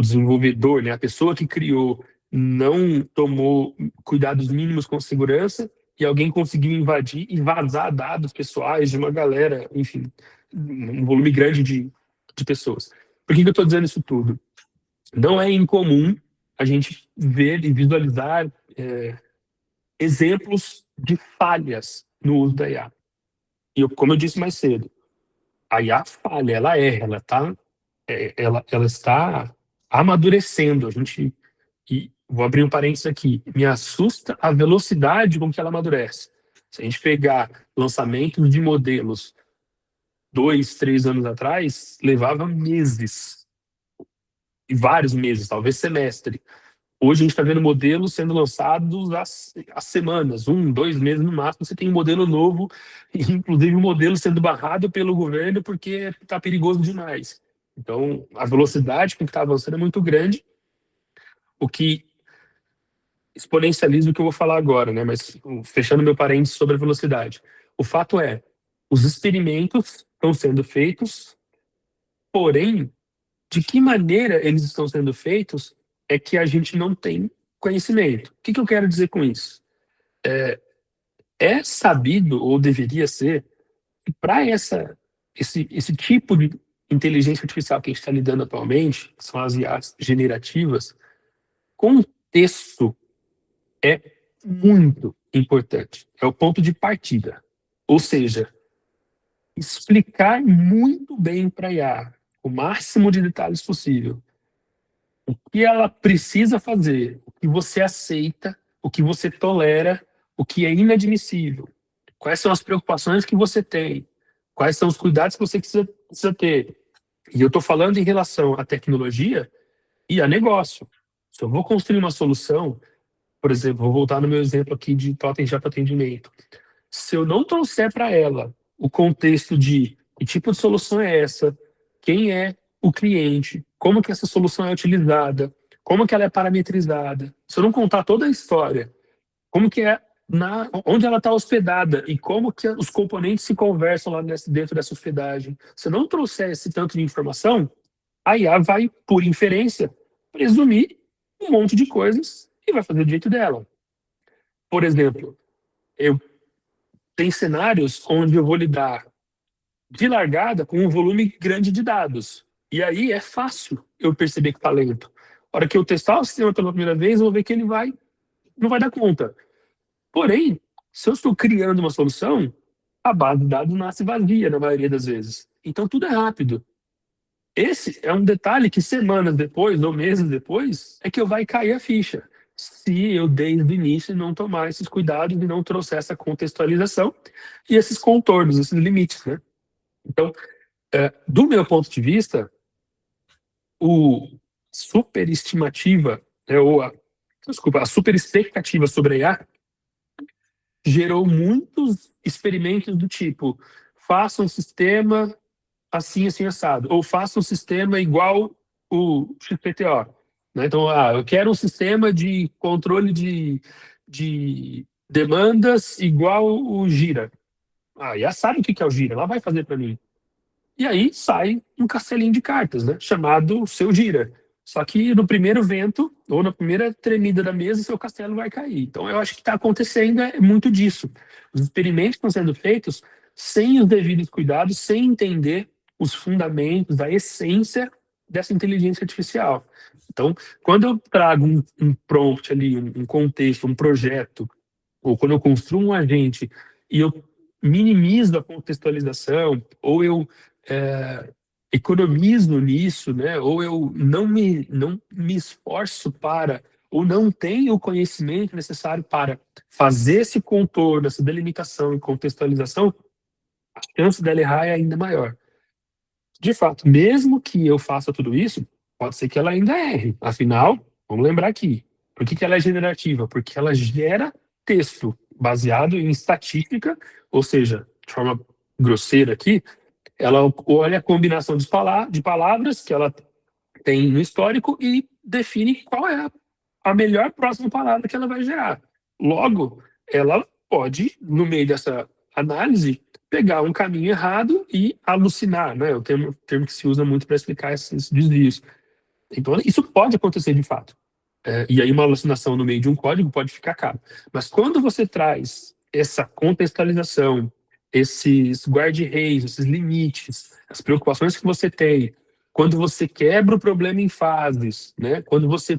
desenvolvedor, né, a pessoa que criou, não tomou cuidados mínimos com segurança e alguém conseguiu invadir e vazar dados pessoais de uma galera, enfim, um volume grande de pessoas. Por que eu estou dizendo isso tudo? Não é incomum a gente ver e visualizar exemplos de falhas no uso da IA. E como eu disse mais cedo, a IA falha, ela está amadurecendo. E vou abrir um parênteses aqui, me assusta a velocidade com que ela amadurece. Se a gente pegar lançamentos de modelos 2, 3 anos atrás, levava meses, e vários meses, talvez semestre. Hoje a gente está vendo modelos sendo lançados às semanas, 1, 2 meses no máximo, você tem um modelo novo, e inclusive um modelo sendo barrado pelo governo porque está perigoso demais. Então, a velocidade com que está avançando é muito grande, o que exponencializa o que eu vou falar agora, né? Mas fechando meu parênteses sobre a velocidade. O fato é, os experimentos estão sendo feitos, porém, de que maneira eles estão sendo feitos é que a gente não tem conhecimento. O que eu quero dizer com isso? É sabido, ou deveria ser, que para esse tipo de inteligência artificial que a gente está lidando atualmente, que são as IAs generativas, contexto é muito importante. É o ponto de partida. Ou seja, explicar muito bem para a IA, o máximo de detalhes possível, o que ela precisa fazer, o que você aceita, o que você tolera, o que é inadmissível, quais são as preocupações que você tem, quais são os cuidados que você precisa ter. E eu estou falando em relação à tecnologia e a negócio. Se eu vou construir uma solução, por exemplo, vou voltar no meu exemplo aqui de totem de atendimento. Se eu não trouxer para ela o contexto de que tipo de solução é essa, quem é o cliente, como que essa solução é utilizada, como que ela é parametrizada, se eu não contar toda a história, como que é onde ela está hospedada e como que os componentes se conversam lá dentro dessa hospedagem, se eu não trouxer esse tanto de informação, a IA vai, por inferência, presumir um monte de coisas e vai fazer do jeito dela. Por exemplo, eu tenho cenários onde eu vou lidar de largada com um volume grande de dados. E aí é fácil eu perceber que está lento. A hora que eu testar o sistema pela primeira vez, eu vou ver que ele não vai dar conta. Porém, se eu estou criando uma solução, a base de dados nasce vazia na maioria das vezes. Então tudo é rápido. Esse é um detalhe que semanas depois, ou meses depois, é que eu vai cair a ficha. Se eu, desde o início, não tomar esses cuidados e não trouxer essa contextualização e esses contornos, esses limites, né? Então, do meu ponto de vista, o superestimativa, a superexpectativa sobre a IA gerou muitos experimentos do tipo, faça um sistema assim, assim, assado. Ou faça um sistema igual o XPTO. Né? Então, eu quero um sistema de controle de demandas igual o Gira. Já sabe o que é o Gira, ela vai fazer para mim. E aí sai um castelinho de cartas, né? Chamado seu Gira. Só que no primeiro vento, ou na primeira tremida da mesa, seu castelo vai cair. Então eu acho que está acontecendo muito disso. Os experimentos estão sendo feitos sem os devidos cuidados, sem entender os fundamentos, a essência dessa inteligência artificial. Então, quando eu trago um prompt ali, um contexto, um projeto, ou quando eu construo um agente e eu minimizo a contextualização, ou eu economizo nisso, né? Ou eu não me esforço para, ou não tenho o conhecimento necessário para fazer esse contorno, essa delimitação e contextualização, a chance dela errar é ainda maior. De fato, mesmo que eu faça tudo isso, pode ser que ela ainda erre. Afinal, vamos lembrar aqui, por que ela é generativa? Porque ela gera texto baseado em estatística, ou seja, de forma grosseira aqui, ela olha a combinação de palavras que ela tem no histórico e define qual é a melhor próxima palavra que ela vai gerar. Logo, ela pode, no meio dessa análise, pegar um caminho errado e alucinar, né? É o termo que se usa muito para explicar esses desvios. Então, isso pode acontecer de fato. E aí uma alucinação no meio de um código pode ficar caro. Mas quando você traz essa contextualização, esses guarda-reis, esses limites, as preocupações que você tem, quando você quebra o problema em fases, né? Quando você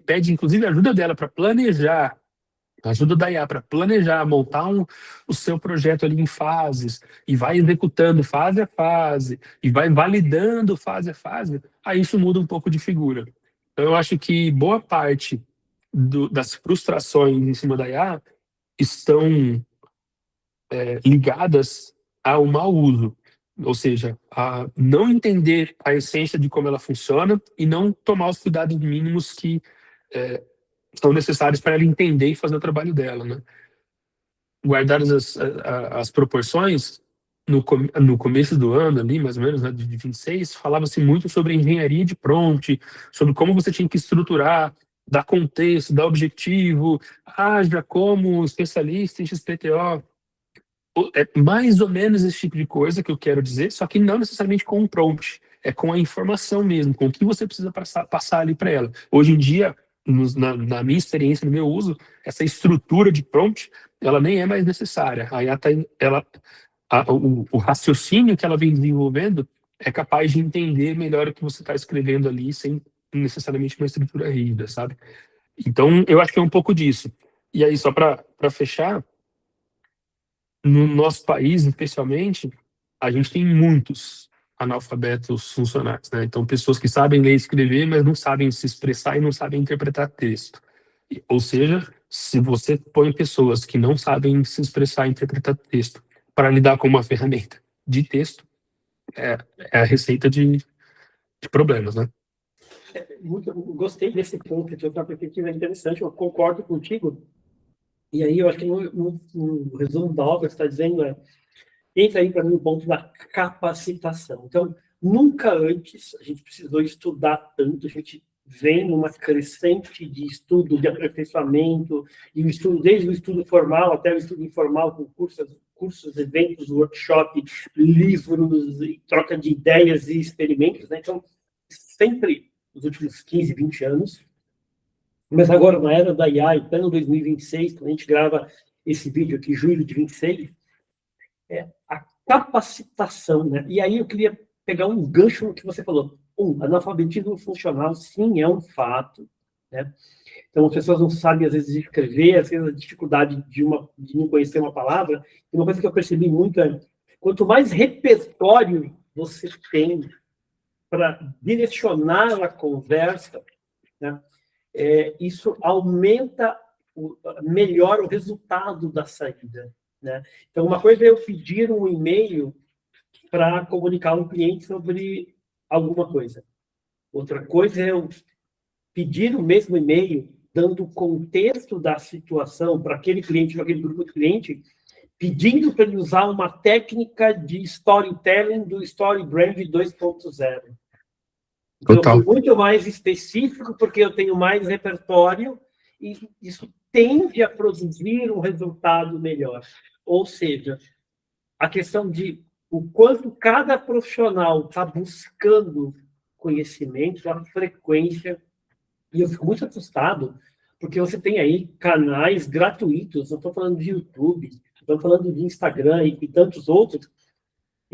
pede inclusive ajuda dela para planejar, ajuda da IA para planejar, montar o seu projeto ali em fases, e vai executando fase a fase, e vai validando fase a fase, aí isso muda um pouco de figura. Então, eu acho que boa parte das frustrações em cima da IA estão ligadas ao mau uso, ou seja, a não entender a essência de como ela funciona e não tomar os cuidados mínimos que são necessários para ela entender e fazer o trabalho dela, né? Guardadas as proporções, no começo do ano, ali, mais ou menos, né, de 26, falava-se muito sobre engenharia de prompt, sobre como você tinha que estruturar, dar contexto, dar objetivo, haja como especialista em XPTO. É mais ou menos esse tipo de coisa que eu quero dizer, só que não necessariamente com um prompt, é com a informação mesmo, com o que você precisa passar ali para ela. Hoje em dia, na minha experiência, no meu uso, essa estrutura de prompt, ela nem é mais necessária. Aí o raciocínio que ela vem desenvolvendo é capaz de entender melhor o que você está escrevendo ali, sem necessariamente uma estrutura rígida, sabe? Então, eu acho que é um pouco disso. E aí, só para fechar, no nosso país, especialmente, a gente tem muitos analfabetos funcionais, né? Então, pessoas que sabem ler e escrever, mas não sabem se expressar e não sabem interpretar texto. Ou seja, se você põe pessoas que não sabem se expressar e interpretar texto para lidar com uma ferramenta de texto, é a receita de problemas, né? Gostei desse ponto, de outra perspectiva interessante, eu concordo contigo. E aí eu acho que no resumo da obra está dizendo entra aí para mim o ponto da capacitação. Então, nunca antes a gente precisou estudar tanto, a gente vem numa crescente de estudo, de aperfeiçoamento, e o estudo, desde o estudo formal até o estudo informal, com cursos, eventos, workshop, livros, troca de ideias e experimentos, né? Então, sempre, nos últimos 15, 20 anos, mas agora, na era da IA, em pleno 2026, quando a gente grava esse vídeo aqui, julho de 26, a capacitação, né? E aí eu queria pegar um gancho no que você falou. Analfabetismo funcional, sim, é um fato, né? Então, as pessoas não sabem, às vezes, escrever, às vezes, a dificuldade de não conhecer uma palavra. E uma coisa que eu percebi muito é, quanto mais repertório você tem para direcionar a conversa, né? Isso aumenta melhor o resultado da saída, né? Então, uma coisa é eu pedir um e-mail para comunicar a um cliente sobre alguma coisa. Outra coisa é eu pedir o mesmo e-mail, dando o contexto da situação para aquele cliente, para aquele grupo de cliente, pedindo para ele usar uma técnica de storytelling do Story Brand 2.0. Então, eu fui muito mais específico, porque eu tenho mais repertório, e isso tende a produzir um resultado melhor. Ou seja, a questão de o quanto cada profissional está buscando conhecimento, a frequência, e eu fico muito assustado, porque você tem aí canais gratuitos, não estou falando de YouTube, estou falando de Instagram e tantos outros,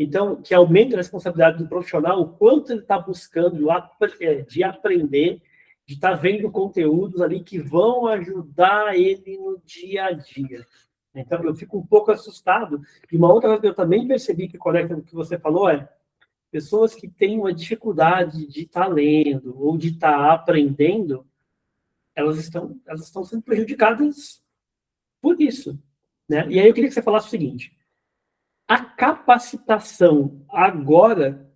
então, que aumenta a responsabilidade do profissional, o quanto ele está buscando de aprender, de estar vendo conteúdos ali que vão ajudar ele no dia a dia. Então, eu fico um pouco assustado. E uma outra coisa que eu também percebi que conecta com o que você falou é pessoas que têm uma dificuldade de estar lendo ou de estar aprendendo, elas estão sendo prejudicadas por isso, né? E aí eu queria que você falasse o seguinte: a capacitação agora,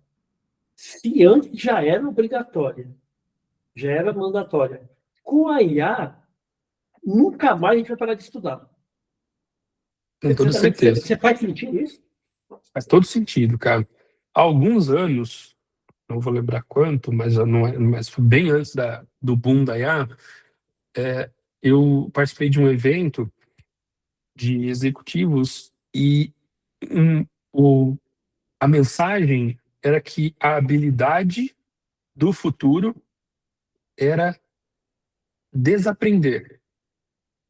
se antes já era obrigatória, já era mandatória, com a IA, nunca mais a gente vai parar de estudar. Com toda certeza. Você faz sentido isso? Faz todo sentido, cara. Há alguns anos, não vou lembrar quanto, mas foi bem antes do boom da IA, eu participei de um evento de executivos e a mensagem era que a habilidade do futuro era desaprender.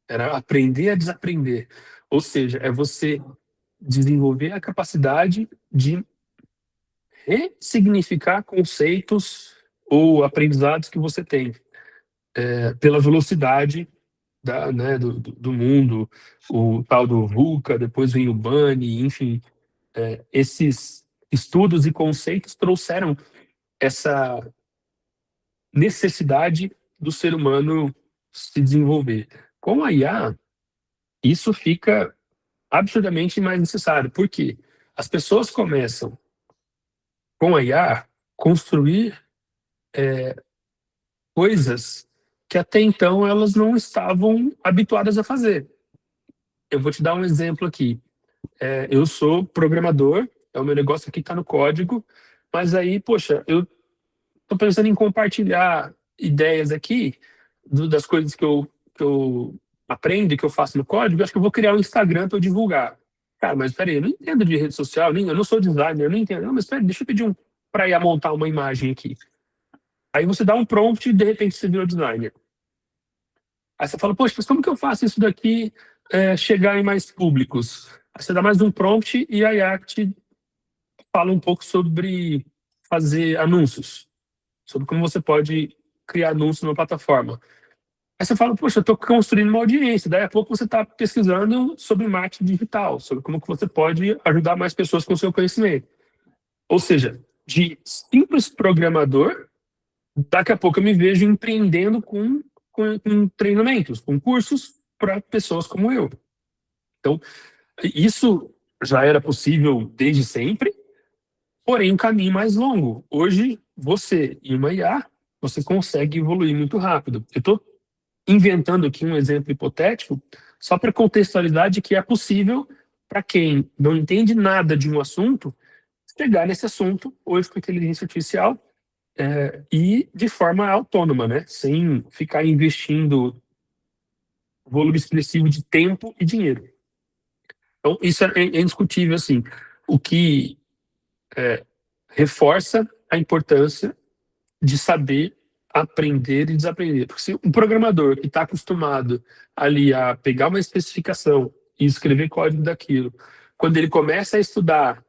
Era aprender a desaprender. Ou seja, é você desenvolver a capacidade de ressignificar conceitos ou aprendizados que você tem, pela velocidade do mundo, o tal do VUCA, depois vem o BANI, enfim, esses estudos e conceitos trouxeram essa necessidade do ser humano se desenvolver. Com a IA, isso fica absurdamente mais necessário. Por quê? As pessoas começam, com a IA, construir coisas que até então elas não estavam habituadas a fazer. Eu vou te dar um exemplo aqui. Eu sou programador, o meu negócio aqui está no código, mas aí, poxa, eu estou pensando em compartilhar ideias aqui das coisas que eu aprendo, que eu faço no código. Acho que eu vou criar um Instagram para eu divulgar. Cara, mas peraí, eu não entendo de rede social, eu não sou designer, eu não entendo. Não, mas peraí, deixa eu pedir para ir montar uma imagem aqui. Aí você dá um prompt e de repente você virou designer. Aí você fala, poxa, mas como que eu faço isso daqui chegar em mais públicos? Aí você dá mais um prompt e a IA te fala um pouco sobre fazer anúncios, sobre como você pode criar anúncios numa plataforma. Aí você fala, poxa, eu estou construindo uma audiência. Daí a pouco você está pesquisando sobre marketing digital, sobre como que você pode ajudar mais pessoas com o seu conhecimento. Ou seja, de simples programador, daqui a pouco eu me vejo empreendendo com treinamentos, com cursos para pessoas como eu. Então, isso já era possível desde sempre, porém um caminho mais longo. Hoje, você e uma IA, você consegue evoluir muito rápido. Eu estou inventando aqui um exemplo hipotético, só para contextualizar de que é possível para quem não entende nada de um assunto, chegar nesse assunto hoje com inteligência artificial e de forma autônoma, né? Sem ficar investindo volume expressivo de tempo e dinheiro. Então, isso é indiscutível, assim. O que reforça a importância de saber aprender e desaprender. Porque se um programador que está acostumado ali a pegar uma especificação e escrever código daquilo, quando ele começa a estudar,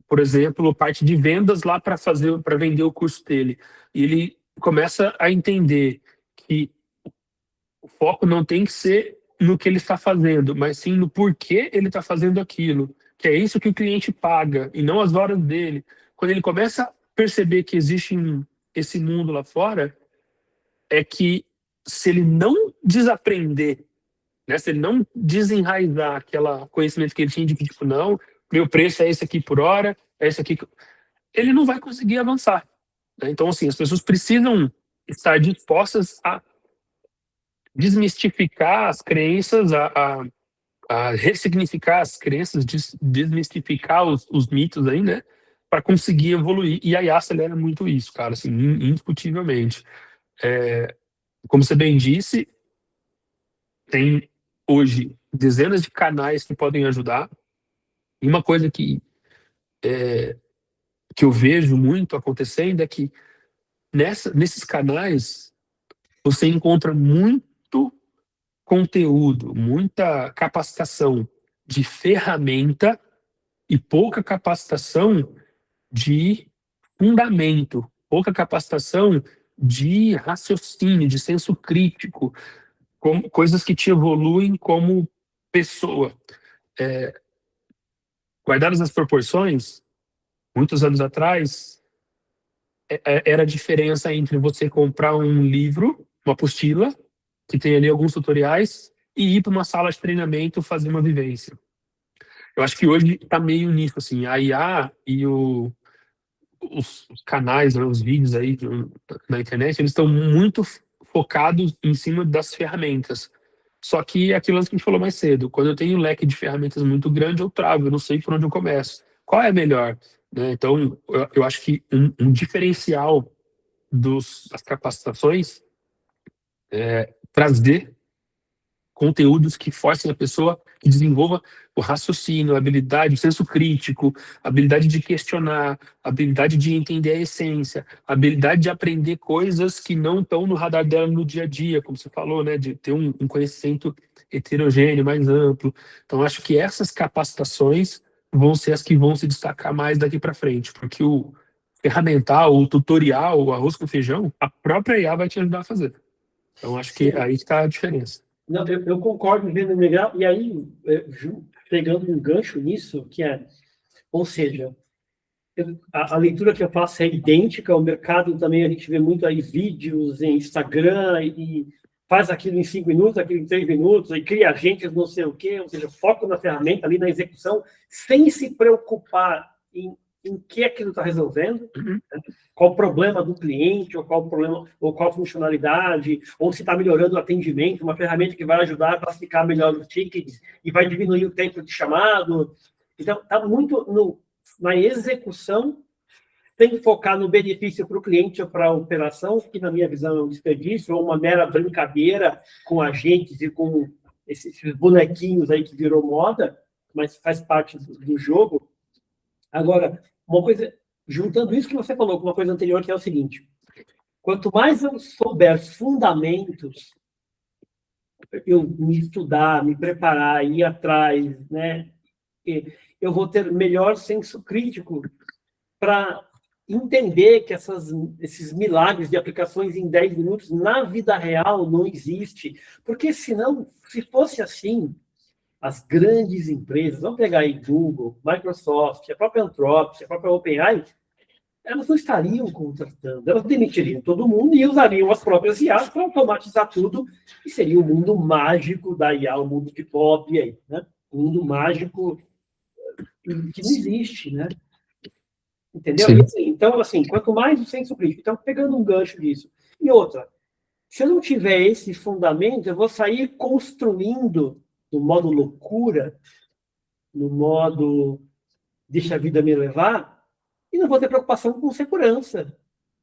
por exemplo, parte de vendas lá para vender o curso dele, e ele começa a entender que o foco não tem que ser no que ele está fazendo, mas sim no porquê ele está fazendo aquilo, que é isso que o cliente paga e não as horas dele. Quando ele começa a perceber que existe esse mundo lá fora, é que se ele não desaprender, né, se ele não desenraizar aquele conhecimento que ele tinha de que, tipo, não, meu preço é esse aqui por hora, é esse aqui, ele não vai conseguir avançar. Né? Então, assim, as pessoas precisam estar dispostas a desmistificar as crenças, a ressignificar as crenças, desmistificar os mitos aí, né? Para conseguir evoluir. E a IA acelera muito isso, cara, assim, indiscutivelmente. Como você bem disse, tem hoje dezenas de canais que podem ajudar. E uma coisa que eu vejo muito acontecendo é que nesses canais você encontra muito conteúdo, muita capacitação de ferramenta e pouca capacitação de fundamento, pouca capacitação de raciocínio, de senso crítico, coisas que te evoluem como pessoa. Guardadas as proporções, muitos anos atrás, era a diferença entre você comprar um livro, uma apostila, que tem ali alguns tutoriais, e ir para uma sala de treinamento fazer uma vivência. Eu acho que hoje está meio nisso, assim, a IA e os canais, né, os vídeos aí na internet, eles estão muito focados em cima das ferramentas. Só que é aquilo que a gente falou mais cedo, quando eu tenho um leque de ferramentas muito grande, eu travo, eu não sei por onde eu começo. Qual é a melhor? Né? Então, eu acho que um diferencial das capacitações é trazer conteúdos que forcem a pessoa que desenvolva o raciocínio, a habilidade, o senso crítico, a habilidade de questionar, a habilidade de entender a essência, a habilidade de aprender coisas que não estão no radar dela no dia a dia, como você falou, né, de ter um conhecimento heterogêneo, mais amplo. Então, acho que essas capacitações vão ser as que vão se destacar mais daqui para frente, porque o ferramental, o tutorial, o arroz com feijão, a própria IA vai te ajudar a fazer. Então, acho que Sim. aí está a diferença. Não, eu concordo, vendo legal. E aí, pegando um gancho nisso, ou seja, a leitura que eu faço é idêntica ao mercado também. A gente vê muito aí vídeos em Instagram e faz aquilo em 5 minutos, aquilo em 3 minutos, e cria agentes não sei o quê, ou seja, foco na ferramenta, ali na execução, sem se preocupar em que aquilo está resolvendo, Uhum. qual o problema do cliente, ou qual o problema, ou qual funcionalidade, ou se está melhorando o atendimento, uma ferramenta que vai ajudar a classificar melhor os tickets e vai diminuir o tempo de chamado. Então, está muito na execução, tem que focar no benefício para o cliente ou para a operação, que na minha visão é um desperdício, ou uma mera brincadeira com agentes e com esses bonequinhos aí que virou moda, mas faz parte do jogo. Agora, uma coisa, juntando isso que você falou com uma coisa anterior, que é o seguinte: quanto mais eu souber fundamentos, eu me estudar, me preparar, ir atrás, né, eu vou ter melhor senso crítico para entender que esses milagres de aplicações em 10 minutos na vida real não existe. Porque senão, se fosse assim, as grandes empresas, vamos pegar aí Google, Microsoft, a própria Anthropic, a própria OpenAI, elas não estariam contratando, elas demitiriam todo mundo e usariam as próprias IAs para automatizar tudo, e seria o mundo mágico da IA, o mundo de Bob aí, né? O mundo mágico que não existe, né? Entendeu? E, assim, então, assim, quanto mais o senso crítico, então, pegando um gancho disso. E outra, se eu não tiver esse fundamento, eu vou sair construindo no modo loucura, no modo deixa a vida me levar, e não vou ter preocupação com segurança.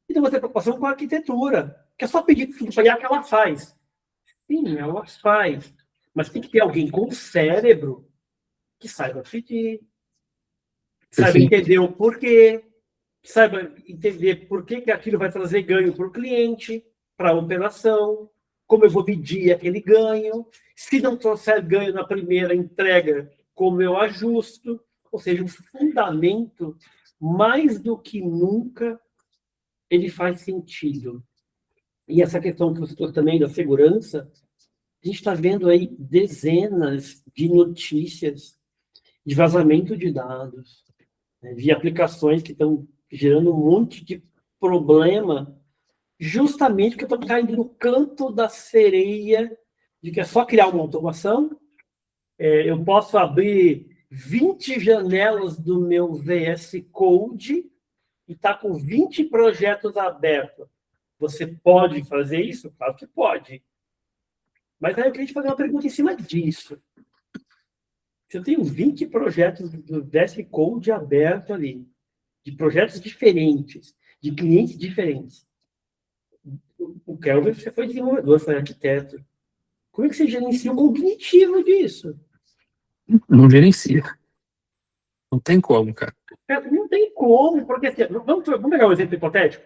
E não vou ter preocupação com a arquitetura. Que é só pedir tudo para IA que ela faz. Sim, ela faz. Mas tem que ter alguém com cérebro que saiba pedir, que saiba Perfeito. entender o porquê, que saiba entender por que aquilo vai trazer ganho para o cliente, para a operação, como eu vou medir aquele ganho, se não trouxer ganho na primeira entrega, como eu ajusto. Ou seja, o fundamento, mais do que nunca, ele faz sentido. E essa questão que você trouxe também da segurança, a gente está vendo aí dezenas de notícias de vazamento de dados, né, de aplicações que estão gerando um monte de problema, justamente porque estão caindo no canto da sereia de que é só criar uma automação. Eu posso abrir 20 janelas do meu VS Code e está com 20 projetos abertos. Você pode fazer isso? Claro que pode. Mas aí eu queria te fazer uma pergunta em cima disso. Se eu tenho 20 projetos do VS Code aberto ali, de projetos diferentes, de clientes diferentes. O Kelvin, você foi desenvolvedor, foi arquiteto. Como é que você gerencia o cognitivo disso? Não gerencia. Não tem como, cara. Não tem como, porque assim, vamos pegar um exemplo hipotético.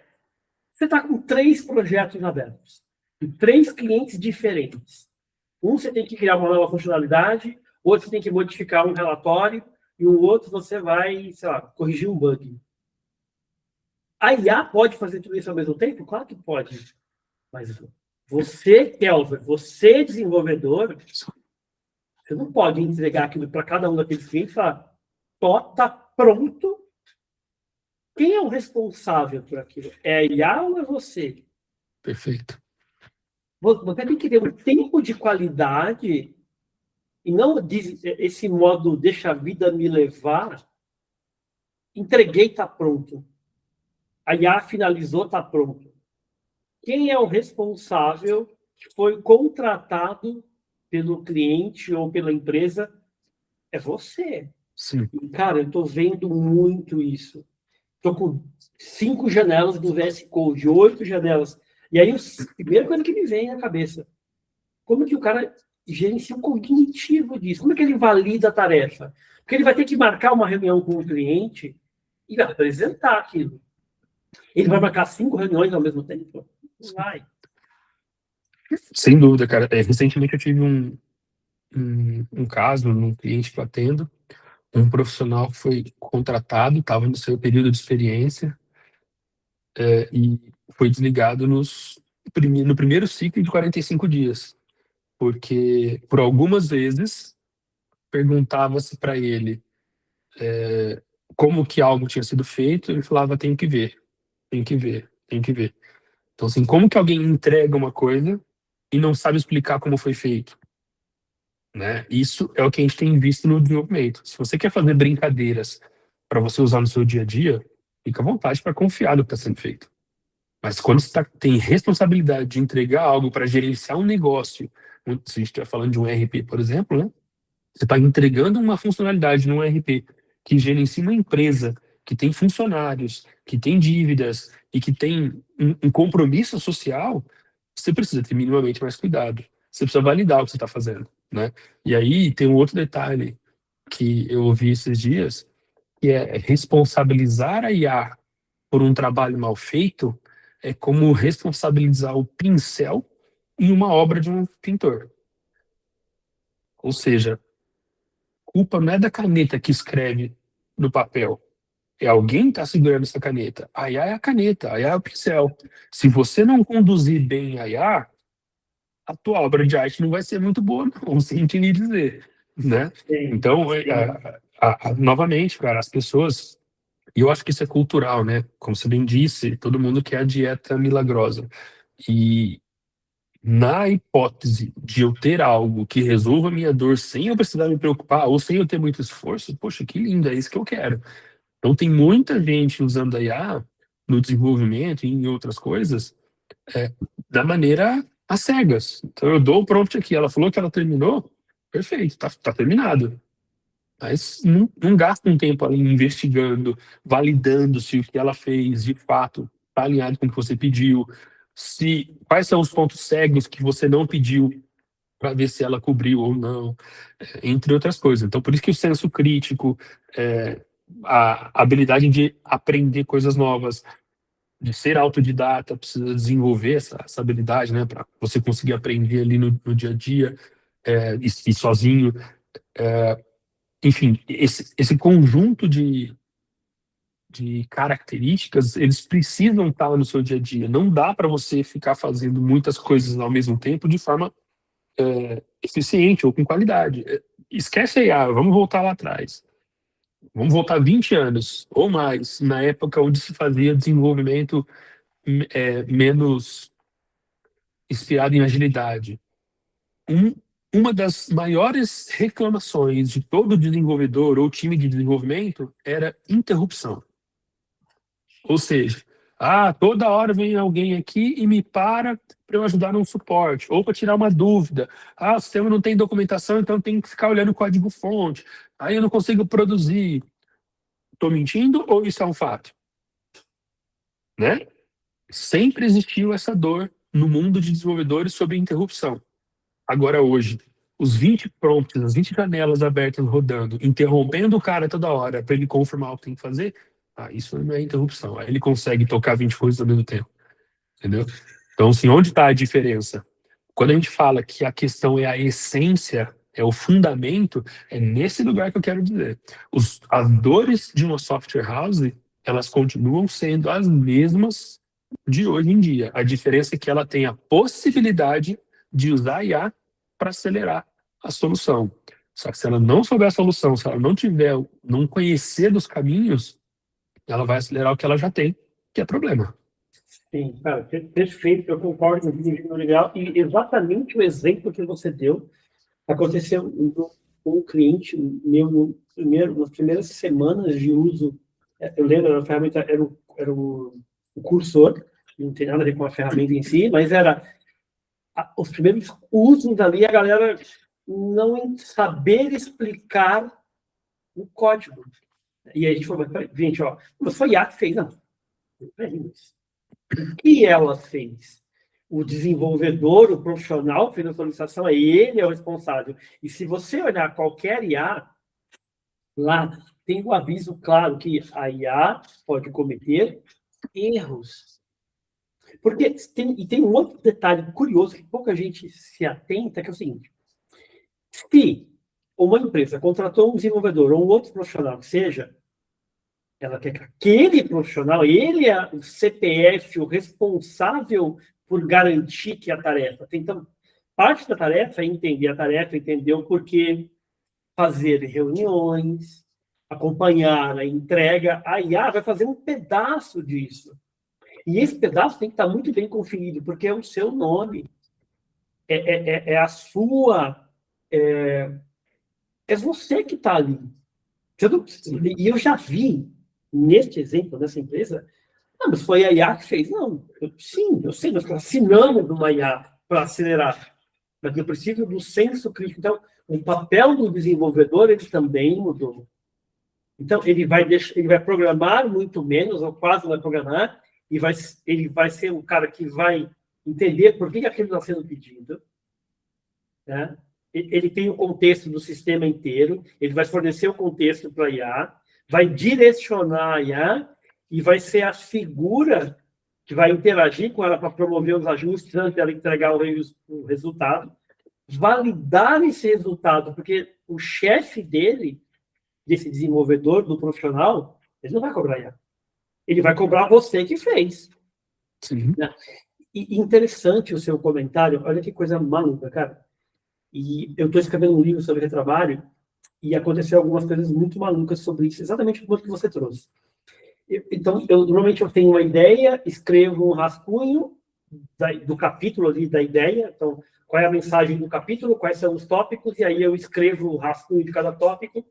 Você está com 3 projetos abertos, e 3 clientes diferentes. Um você tem que criar uma nova funcionalidade, outro você tem que modificar um relatório, e o outro você vai, sei lá, corrigir um bug. A IA pode fazer tudo isso ao mesmo tempo? Claro que pode. Mas você, Kelvin, você, desenvolvedor, você não pode entregar aquilo para cada um daqueles clientes e falar, está pronto. Quem é o responsável por aquilo? É a IA ou é você? Perfeito. Você tem que ter um tempo de qualidade e não esse modo deixa a vida me levar. Entreguei, está pronto. A IA finalizou, está pronto. Quem é o responsável que foi contratado pelo cliente ou pela empresa? É você. Sim. E, cara, eu estou vendo muito isso. Estou com 5 janelas do VS Code, 8 janelas. E aí, a primeira coisa que me vem na cabeça, como que o cara gerencia o cognitivo disso? Como é que ele valida a tarefa? Porque ele vai ter que marcar uma reunião com o cliente e vai apresentar aquilo. Ele vai marcar 5 reuniões ao mesmo tempo? Não vai. Sem dúvida, cara. Recentemente eu tive um caso num cliente que eu atendo, um profissional que foi contratado, estava no seu período de experiência, e foi desligado no primeiro ciclo de 45 dias, porque por algumas vezes perguntava-se para ele como que algo tinha sido feito, ele falava, tem que ver, tem que ver, tem que ver. Então, assim, como que alguém entrega uma coisa e não sabe explicar como foi feito? Né? Isso é o que a gente tem visto no desenvolvimento. Se você quer fazer brincadeiras para você usar no seu dia a dia, fica à vontade para confiar no que está sendo feito. Mas quando você tem responsabilidade de entregar algo para gerenciar um negócio, se a gente estiver falando de um RP, por exemplo, né? Você está entregando uma funcionalidade num RP que gerencia uma empresa, que tem funcionários, que tem dívidas e que tem um compromisso social, você precisa ter minimamente mais cuidado. Você precisa validar o que você está fazendo, né? E aí tem um outro detalhe que eu ouvi esses dias, que é responsabilizar a IA por um trabalho mal feito é como responsabilizar o pincel em uma obra de um pintor. Ou seja, culpa não é da caneta que escreve no papel. É alguém que está segurando essa caneta. A IA é a caneta, a IA é o pincel. Se você não conduzir bem a IA, a tua obra de arte não vai ser muito boa, não, sem te me dizer. né? Sim, Então, sim. novamente, cara, as pessoas, e eu acho que isso é cultural, né? Como você bem disse, todo mundo quer a dieta milagrosa. E na hipótese de eu ter algo que resolva a minha dor sem eu precisar me preocupar, ou sem eu ter muito esforço, poxa, que lindo, é isso que eu quero. Então, tem muita gente usando a IA no desenvolvimento e em outras coisas, é, da maneira às cegas. Então, eu dou o prompt aqui, ela falou que ela terminou, perfeito, tá terminado. Mas não gasta um tempo ali investigando, validando se o que ela fez de fato está alinhado com o que você pediu, se quais são os pontos cegos que você não pediu para ver se ela cobriu ou não, entre outras coisas. Então, por isso que o senso crítico, é, a habilidade de aprender coisas novas, de ser autodidata, precisa desenvolver essa habilidade, né, para você conseguir aprender ali no dia a dia, e sozinho. Enfim, esse conjunto de características, eles precisam estar no seu dia a dia. Não dá para você ficar fazendo muitas coisas ao mesmo tempo de forma eficiente ou com qualidade. Esquece a IA, vamos voltar lá atrás. Vamos voltar 20 anos ou mais, na época onde se fazia desenvolvimento menos inspirado em agilidade. Um, uma das maiores reclamações de todo desenvolvedor ou time de desenvolvimento era interrupção. Ou seja, toda hora vem alguém aqui e me para eu ajudar num suporte, ou para tirar uma dúvida. O sistema não tem documentação, então tem que ficar olhando o código-fonte. Aí eu não consigo produzir. Estou mentindo ou isso é um fato? Né? Sempre existiu essa dor no mundo de desenvolvedores sobre interrupção. Agora, hoje, os 20 prompts, as 20 janelas abertas rodando, interrompendo o cara toda hora para ele confirmar o que tem que fazer, isso não é interrupção. Aí ele consegue tocar 20 coisas ao mesmo tempo, entendeu? Então, assim, onde está a diferença? Quando a gente fala que a questão é a essência, é o fundamento, é nesse lugar que eu quero dizer. As dores de uma software house, elas continuam sendo as mesmas de hoje em dia. A diferença é que ela tem a possibilidade de usar a IA para acelerar a solução. Só que se ela não souber a solução, se ela não conhecer dos caminhos, ela vai acelerar o que ela já tem, que é problema. Sim, cara, perfeito, eu concordo com o legal. E exatamente o exemplo que você deu aconteceu com um cliente meu nas primeiras semanas de uso. Eu lembro, a ferramenta era o cursor, não tem nada a ver com a ferramenta em si, mas era os primeiros usos ali, a galera não saber explicar o código. E aí a gente falou, gente, mas foi a IA que fez, não. O que ela fez? O desenvolvedor, o profissional fez a solicitação, ele é o responsável. E se você olhar qualquer IA, lá tem o aviso claro que a IA pode cometer erros. Porque tem um outro detalhe curioso que pouca gente se atenta, que é o seguinte: se uma empresa contratou um desenvolvedor ou um outro profissional que seja, ela quer que aquele profissional, ele é o CPF, o responsável por garantir que a tarefa. Então, parte da tarefa é entender a tarefa, entender o porquê, fazer reuniões, acompanhar a entrega. A IA vai fazer um pedaço disso. E esse pedaço tem que estar muito bem conferido, porque é o seu nome, é a sua. É você que está ali. E eu já vi, neste exemplo dessa empresa, mas foi a IA que fez. Não, sim, eu sei, nós assinamos uma IA para acelerar, mas eu preciso do senso crítico. Então, o papel do desenvolvedor ele também mudou. Então, ele vai programar muito menos, ou quase não vai programar, e ele vai ser o cara que vai entender por que aquilo está sendo pedido. Né? Ele tem o contexto do sistema inteiro, ele vai fornecer o contexto para a IA, vai direcionar a IA e vai ser a figura que vai interagir com ela para promover os ajustes antes dela entregar o resultado, validar esse resultado, porque o chefe dele, desse desenvolvedor, do profissional, ele não vai cobrar IA. Ele vai cobrar você que fez. Sim. Né? E interessante o seu comentário, olha que coisa maluca, cara. E eu estou escrevendo um livro sobre retrabalho e aconteceu algumas coisas muito malucas sobre isso, exatamente o que você trouxe. Então, normalmente eu tenho uma ideia, escrevo um rascunho do capítulo ali, da ideia. Então, qual é a mensagem do capítulo, quais são os tópicos, e aí eu escrevo o rascunho de cada tópico,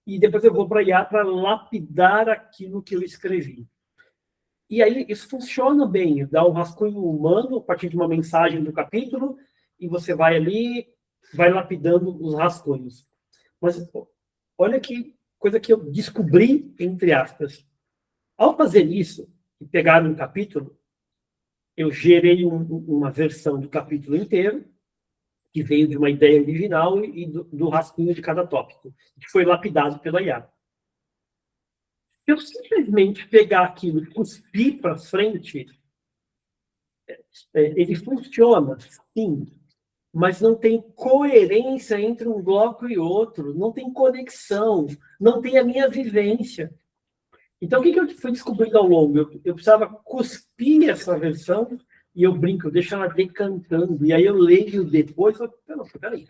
e depois eu vou para a IA para lapidar aquilo que eu escrevi. E aí isso funciona bem, dá um rascunho humano a partir de uma mensagem do capítulo, e você vai ali, vai lapidando os rascunhos. Mas olha que coisa que eu descobri, entre aspas. Ao fazer isso, e pegar um capítulo, eu gerei uma versão do capítulo inteiro, que veio de uma ideia original e do rascunho de cada tópico, que foi lapidado pela IA. Eu simplesmente pegar aquilo e cuspir para frente, ele funciona, sim, mas não tem coerência entre um bloco e outro, não tem conexão, não tem a minha vivência. Então, o que eu fui descobrindo ao longo? Eu precisava cuspir essa versão e eu brinco, eu deixo ela decantando, e aí eu leio depois, peraí.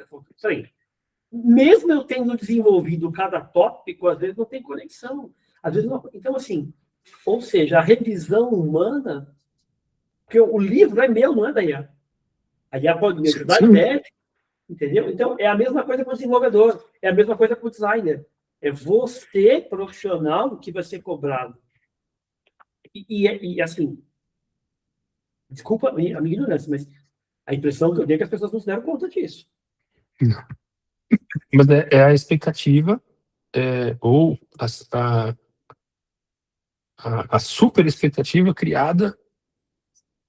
Mesmo eu tendo desenvolvido cada tópico, às vezes não tem conexão. Às vezes não... Então, assim, ou seja, a revisão humana, porque o livro é meu, não é da IA. A IA pode me ajudar, deve, entendeu? Então, é a mesma coisa com o desenvolvedor, é a mesma coisa com o designer. É você, profissional, que vai ser cobrado. E assim, desculpa a minha ignorância, mas a impressão que eu dei é que as pessoas não se deram conta disso. Não. Mas é a expectativa, ou a super expectativa criada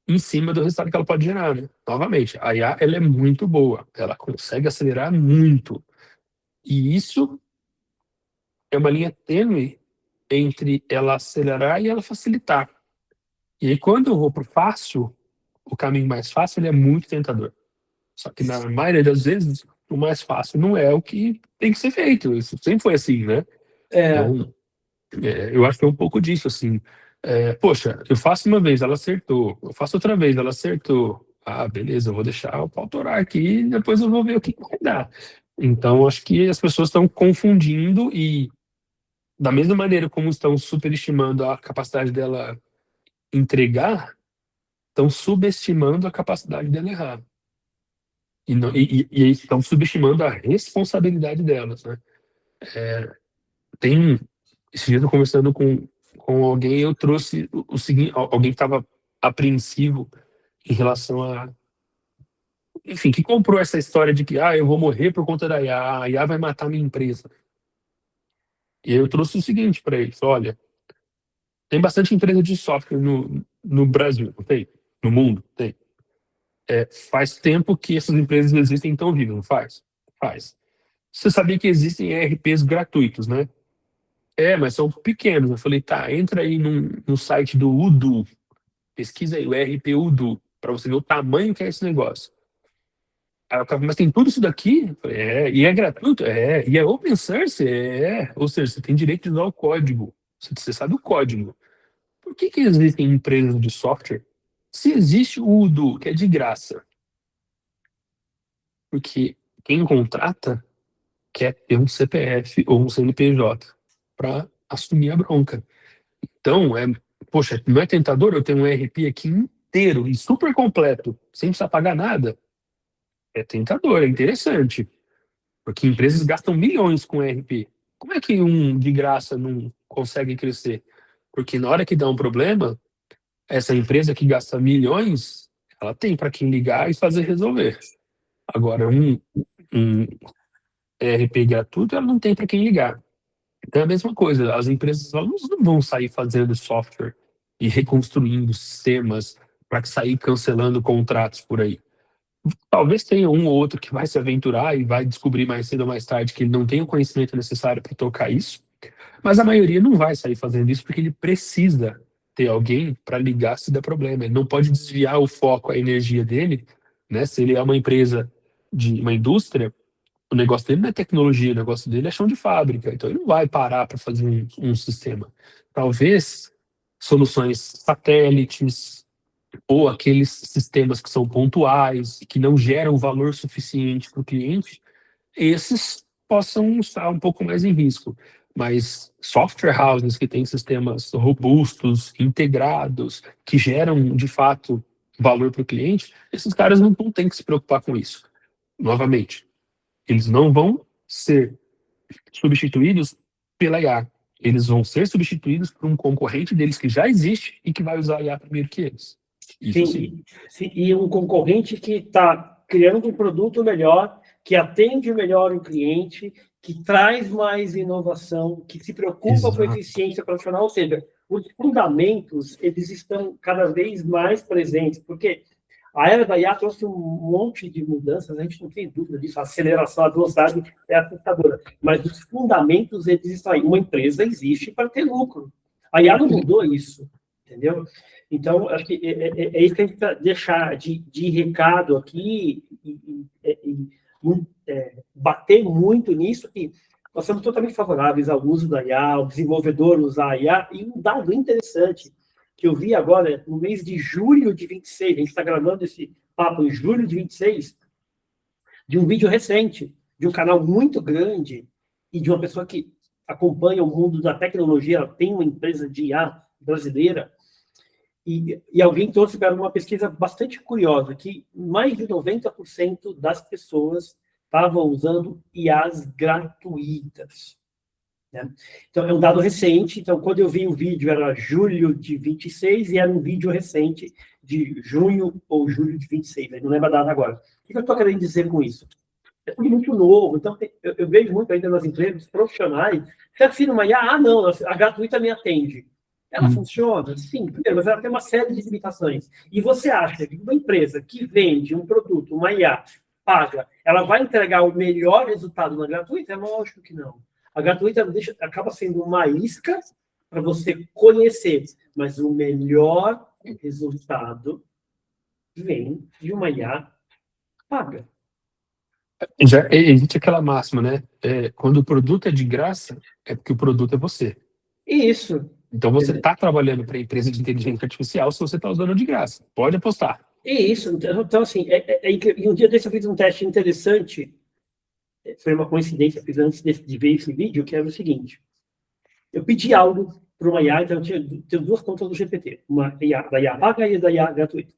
em cima do resultado que ela pode gerar, né? Novamente, a IA, ela é muito boa, ela consegue acelerar muito. E isso é uma linha tênue entre ela acelerar e ela facilitar. E aí, quando eu vou pro fácil, o caminho mais fácil, ele é muito tentador. Só que, na maioria das vezes, o mais fácil não é o que tem que ser feito. Isso sempre foi assim, né? Então, eu acho que é um pouco disso, assim. Poxa, eu faço uma vez, ela acertou. Eu faço outra vez, ela acertou. Ah, beleza, eu vou deixar o pau torar aqui e depois eu vou ver o que vai dar. Então, acho que as pessoas estão confundindo e, da mesma maneira como estão superestimando a capacidade dela entregar, estão subestimando a capacidade dela errar. E estão subestimando a responsabilidade delas, né? Tem, esse dia eu tô conversando com alguém, eu trouxe o seguinte, alguém que estava apreensivo em relação a, enfim, que comprou essa história de que, eu vou morrer por conta da IA, a IA vai matar minha empresa. E eu trouxe o seguinte para eles, olha, tem bastante empresa de software no Brasil, não tem? No mundo, tem. Faz tempo que essas empresas existem e estão vivas, não faz? Faz. Você sabia que existem ERPs gratuitos, né? Mas são pequenos. Eu falei, tá, entra aí no site do Udo, pesquisa aí o ERP Udo, para você ver o tamanho que é esse negócio. Aí eu falei, mas tem tudo isso daqui? Eu falei, e é gratuito? E é open source? Ou seja, você tem direito de usar o código. Você sabe o código. Por que existem empresas de software? Se existe o Udo, que é de graça, porque quem contrata quer ter um CPF ou um CNPJ para assumir a bronca. Então, poxa, não é tentador eu ter um ERP aqui inteiro e super completo, sem precisar pagar nada? É tentador, é interessante, porque empresas gastam milhões com ERP. Como é que um de graça não consegue crescer? Porque na hora que dá um problema, essa empresa que gasta milhões, ela tem para quem ligar e fazer resolver. Agora, um ERP gratuito, ela não tem para quem ligar. Então é a mesma coisa, as empresas elas não vão sair fazendo software e reconstruindo sistemas para sair cancelando contratos por aí. Talvez tenha um ou outro que vai se aventurar e vai descobrir mais cedo ou mais tarde que ele não tem o conhecimento necessário para tocar isso, mas a maioria não vai sair fazendo isso porque ele precisa ter alguém para ligar se der problema. Ele não pode desviar o foco, a energia dele, né? Se ele é uma empresa de uma indústria, o negócio dele não é tecnologia, o negócio dele é chão de fábrica. Então ele não vai parar para fazer um sistema. Talvez soluções satélites, ou aqueles sistemas que são pontuais, que não geram valor suficiente para o cliente, esses possam estar um pouco mais em risco. Mas software houses que têm sistemas robustos, integrados, que geram, de fato, valor para o cliente, esses caras não têm que se preocupar com isso. Novamente, eles não vão ser substituídos pela IA. Eles vão ser substituídos por um concorrente deles que já existe e que vai usar a IA primeiro que eles. Isso sim. E um concorrente que está criando um produto melhor, que atende melhor o cliente, que traz mais inovação, que se preocupa com a eficiência profissional, ou seja, os fundamentos, eles estão cada vez mais presentes, porque a era da IA trouxe um monte de mudanças, a gente não tem dúvida disso, a aceleração, a velocidade é assustadora, mas os fundamentos, eles estão aí. Uma empresa existe para ter lucro. A IA não mudou isso, entendeu? Então, acho que é isso que a gente tem que deixar de recado aqui e bater muito nisso, que nós somos totalmente favoráveis ao uso da IA, ao desenvolvedor usar a IA, e um dado interessante que eu vi agora, no mês de julho de 26, a gente está gravando esse papo em julho de 26, de um vídeo recente, de um canal muito grande, e de uma pessoa que acompanha o mundo da tecnologia, ela tem uma empresa de IA brasileira, e alguém trouxe para uma pesquisa bastante curiosa, que mais de 90% das pessoas estavam usando IAs gratuitas. Né? Então, é um dado recente. Então, quando eu vi o vídeo, era julho de 26, e era um vídeo recente de junho ou julho de 26. Eu não lembro a data agora. O que eu estou querendo dizer com isso? É tudo muito novo. Então, eu vejo muito ainda nas empresas profissionais, você assina uma IA, não, a gratuita me atende. Ela funciona? Sim, mas ela tem uma série de limitações. E você acha que uma empresa que vende um produto, uma IA, paga, ela vai entregar o melhor resultado na gratuita? É lógico que não. A gratuita acaba sendo uma isca para você conhecer, mas o melhor resultado vem de uma IA paga. Já existe aquela máxima, né? Quando o produto é de graça, é porque o produto é você. Isso. Então você está trabalhando para a empresa de inteligência artificial se você está usando de graça. Pode apostar. Isso. Então assim, um dia desse eu fiz um teste interessante. Foi uma coincidência, fiz antes de ver esse vídeo, que era o seguinte. Eu pedi algo para uma IA, então eu tinha duas contas do GPT. Uma IA, da IA paga e da IA gratuita.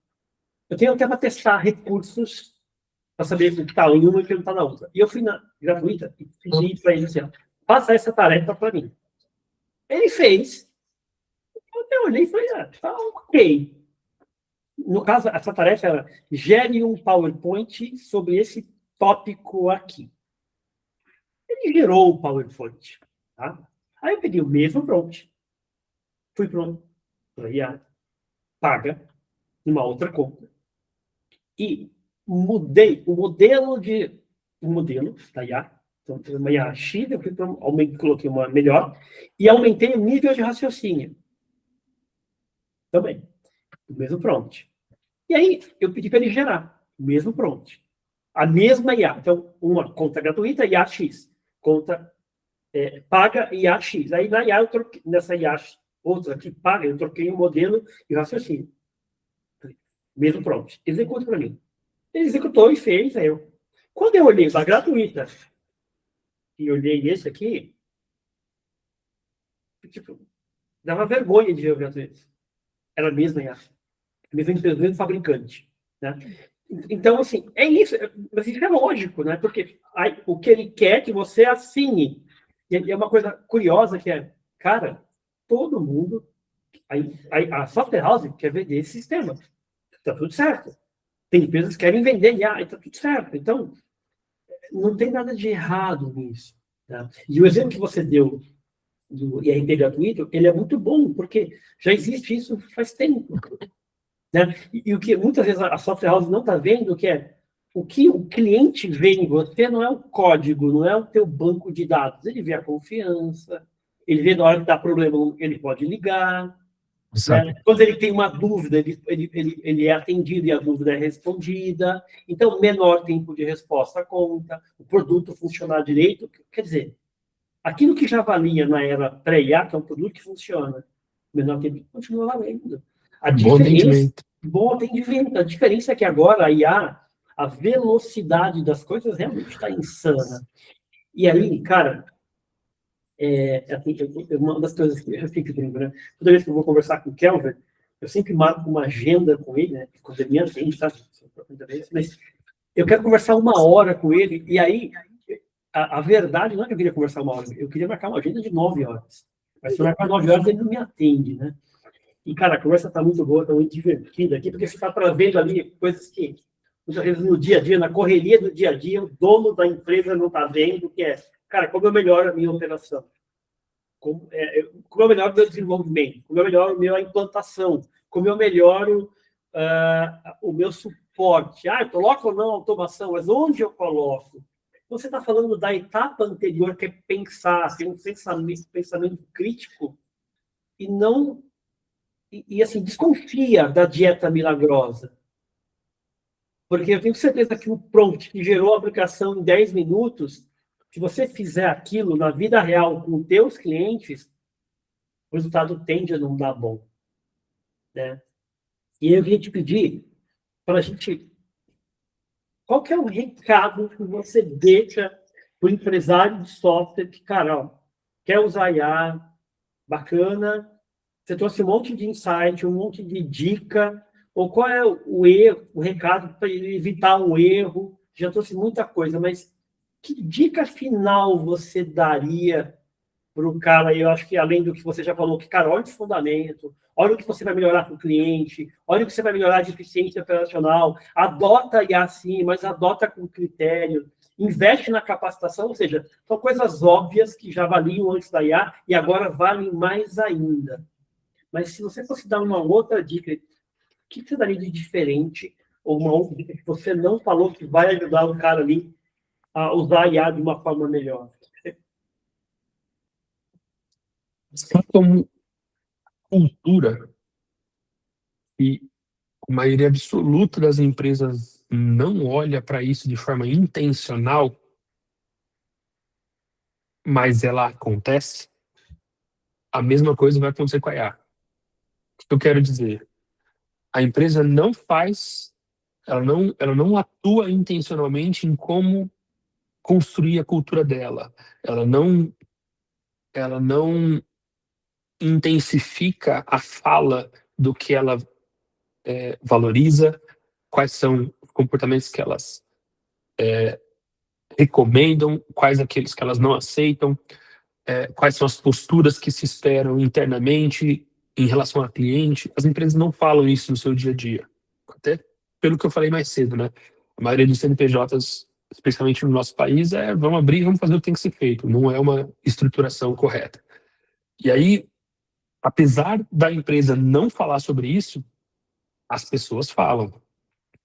Eu tenho até para testar recursos para saber o que está em uma e o que não está na outra. E eu fui na gratuita e pedi para ele assim, ó, faça essa tarefa para mim. Ele fez. Eu até olhei e falei, tá ok. No caso, essa tarefa era gere um PowerPoint sobre esse tópico aqui. Ele gerou o PowerPoint. Tá? Aí eu peguei o mesmo prompt. Fui para a IA, paga, numa outra conta. E mudei o modelo da IA. Então, uma IA X, eu coloquei uma melhor, e aumentei o nível de raciocínio. Também. O mesmo prompt. E aí, eu pedi para ele gerar o mesmo prompt. A mesma IA. Então, uma conta gratuita, IA X. Conta paga, IA X. Aí, na IA, nessa IA outra que paga, eu troquei o modelo e o raciocínio. Mesmo prompt. Executa para mim. Ele executou e fez. Aí quando eu olhei para a gratuita e olhei esse aqui, tipo, dava vergonha de ver o gratuito. Era a mesma IA. Mesmo empresa, mesmo fabricante. Né? Então, assim, é isso. Mas isso é lógico, né? Porque o que ele quer é que você assine. E é uma coisa curiosa que é, cara, todo mundo, a software house quer vender esse sistema. Está tudo certo. Tem empresas que querem vender e está tudo certo. Então, não tem nada de errado nisso. Tá? E o exemplo que você deu do IRP gratuito, ele é muito bom, porque já existe isso faz tempo. Né? E o que muitas vezes a software house não está vendo, que é o que o cliente vê em você não é o código, não é o teu banco de dados. Ele vê a confiança, ele vê na hora que dá problema, ele pode ligar. Né? Quando ele tem uma dúvida, ele é atendido e a dúvida é respondida. Então, menor tempo de resposta conta, o produto funcionar direito. Quer dizer, aquilo que já valia na era pré-IA, que é um produto que funciona, menor tempo continua valendo. A Bom diferença, entendimento. bom atendimento. A diferença é que agora a IA, a velocidade das coisas realmente está insana. E aí, cara, assim, uma das coisas que eu fico lembrando, toda vez que eu vou conversar com o Kelvin, eu sempre marco uma agenda com ele, né? Quando ele me atende, tá? Mas eu quero conversar 1 hora com ele, e aí a verdade não é que eu queria conversar 1 hora, eu queria marcar uma agenda de 9 horas. Mas se eu marcar 9 horas, ele não me atende, né? E, cara, a conversa está muito boa, está muito divertida aqui, porque você está trazendo ali coisas que, muitas vezes, no dia a dia, na correria do dia a dia, o dono da empresa não está vendo, que é, cara, como eu melhoro a minha operação? Como eu melhoro o meu desenvolvimento? Como eu melhoro a minha implantação? Como eu melhoro o meu suporte? Eu coloco ou não automação, mas onde eu coloco? Você está falando da etapa anterior, que é pensar, ter um pensamento crítico, e não assim, desconfia da dieta milagrosa. Porque eu tenho certeza que o prompt que gerou a aplicação em 10 minutos, se você fizer aquilo na vida real com os teus clientes, o resultado tende a não dar bom. Né? E eu queria te pedir para a gente... Qual que é o recado que você deixa para o empresário de software que, cara, ó, quer usar IA, bacana, você trouxe um monte de insight, um monte de dica, ou qual é o erro, o recado para ele evitar um erro? Já trouxe muita coisa, mas que dica final você daria para o cara? Eu acho que, além do que você já falou, que, cara, olha o fundamento, olha o que você vai melhorar com o cliente, olha o que você vai melhorar de eficiência operacional, adota IA sim, mas adota com critério, investe na capacitação, ou seja, são coisas óbvias que já valiam antes da IA e agora valem mais ainda. Mas se você fosse dar uma outra dica, o que você daria de diferente? Ou uma outra dica que você não falou que vai ajudar o cara ali a usar a IA de uma forma melhor? Como cultura, e a maioria absoluta das empresas não olha para isso de forma intencional, mas ela acontece, a mesma coisa vai acontecer com a IA. O que eu quero dizer? A empresa não faz, ela não atua intencionalmente em como construir a cultura dela. Ela não intensifica a fala do que ela valoriza, quais são os comportamentos que elas recomendam, quais aqueles que elas não aceitam, quais são as posturas que se esperam internamente em relação ao cliente. As empresas não falam isso no seu dia a dia. Até pelo que eu falei mais cedo, né? A maioria dos CNPJs, especialmente no nosso país, vamos abrir e vamos fazer o que tem que ser feito. Não é uma estruturação correta. E aí, apesar da empresa não falar sobre isso, as pessoas falam.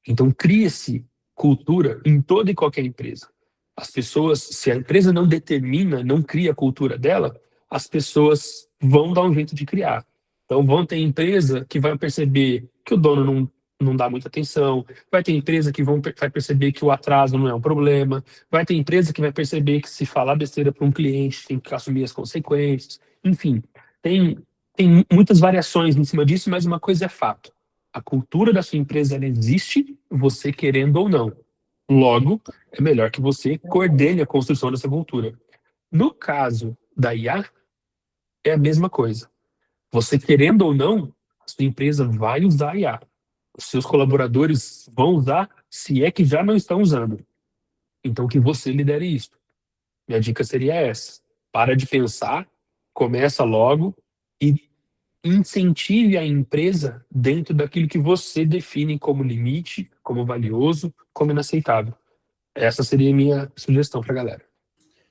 Então, cria-se cultura em toda e qualquer empresa. As pessoas, se a empresa não determina, não cria a cultura dela, as pessoas vão dar um jeito de criar. Então, vão ter empresa que vai perceber que o dono não dá muita atenção, vai ter empresa que vai perceber que o atraso não é um problema, vai ter empresa que vai perceber que se falar besteira para um cliente tem que assumir as consequências. Enfim, tem muitas variações em cima disso, mas uma coisa é fato. A cultura da sua empresa ela existe, você querendo ou não. Logo, é melhor que você coordene a construção dessa cultura. No caso da IA, é a mesma coisa. Você querendo ou não, a sua empresa vai usar a IA. Os seus colaboradores vão usar, se é que já não estão usando. Então, que você lidere isso. Minha dica seria essa. Para de pensar, começa logo e incentive a empresa dentro daquilo que você define como limite, como valioso, como inaceitável. Essa seria a minha sugestão para a galera.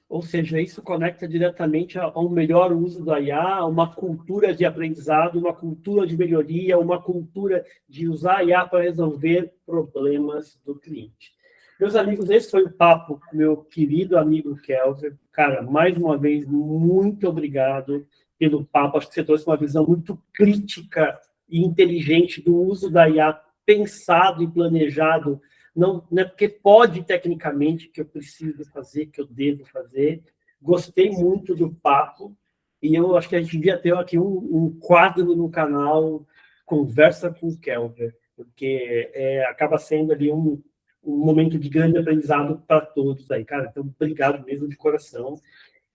Ou seja, isso conecta diretamente a um melhor uso da IA, a uma cultura de aprendizado, uma cultura de melhoria, uma cultura de usar a IA para resolver problemas do cliente. Meus amigos, esse foi o papo com meu querido amigo Kelvin. Cara, mais uma vez, muito obrigado pelo papo. Acho que você trouxe uma visão muito crítica e inteligente do uso da IA pensado e planejado, não é porque pode tecnicamente que eu preciso fazer, que eu devo fazer. Gostei muito do papo e eu acho que a gente devia ter aqui um quadro no canal Conversa com o Kelvin. porque acaba sendo ali um momento de grande aprendizado para todos aí, cara. Então, obrigado mesmo de coração.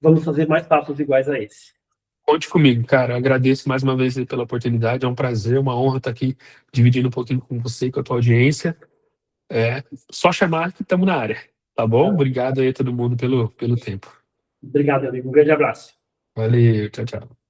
Vamos fazer mais papos iguais a esse. Conte comigo, cara. Eu agradeço mais uma vez aí pela oportunidade. É um prazer, uma honra estar aqui dividindo um pouquinho com você e com a tua audiência. Só chamar que estamos na área, tá bom? Obrigado aí a todo mundo pelo tempo. Obrigado, amigo. Um grande abraço. Valeu, tchau, tchau.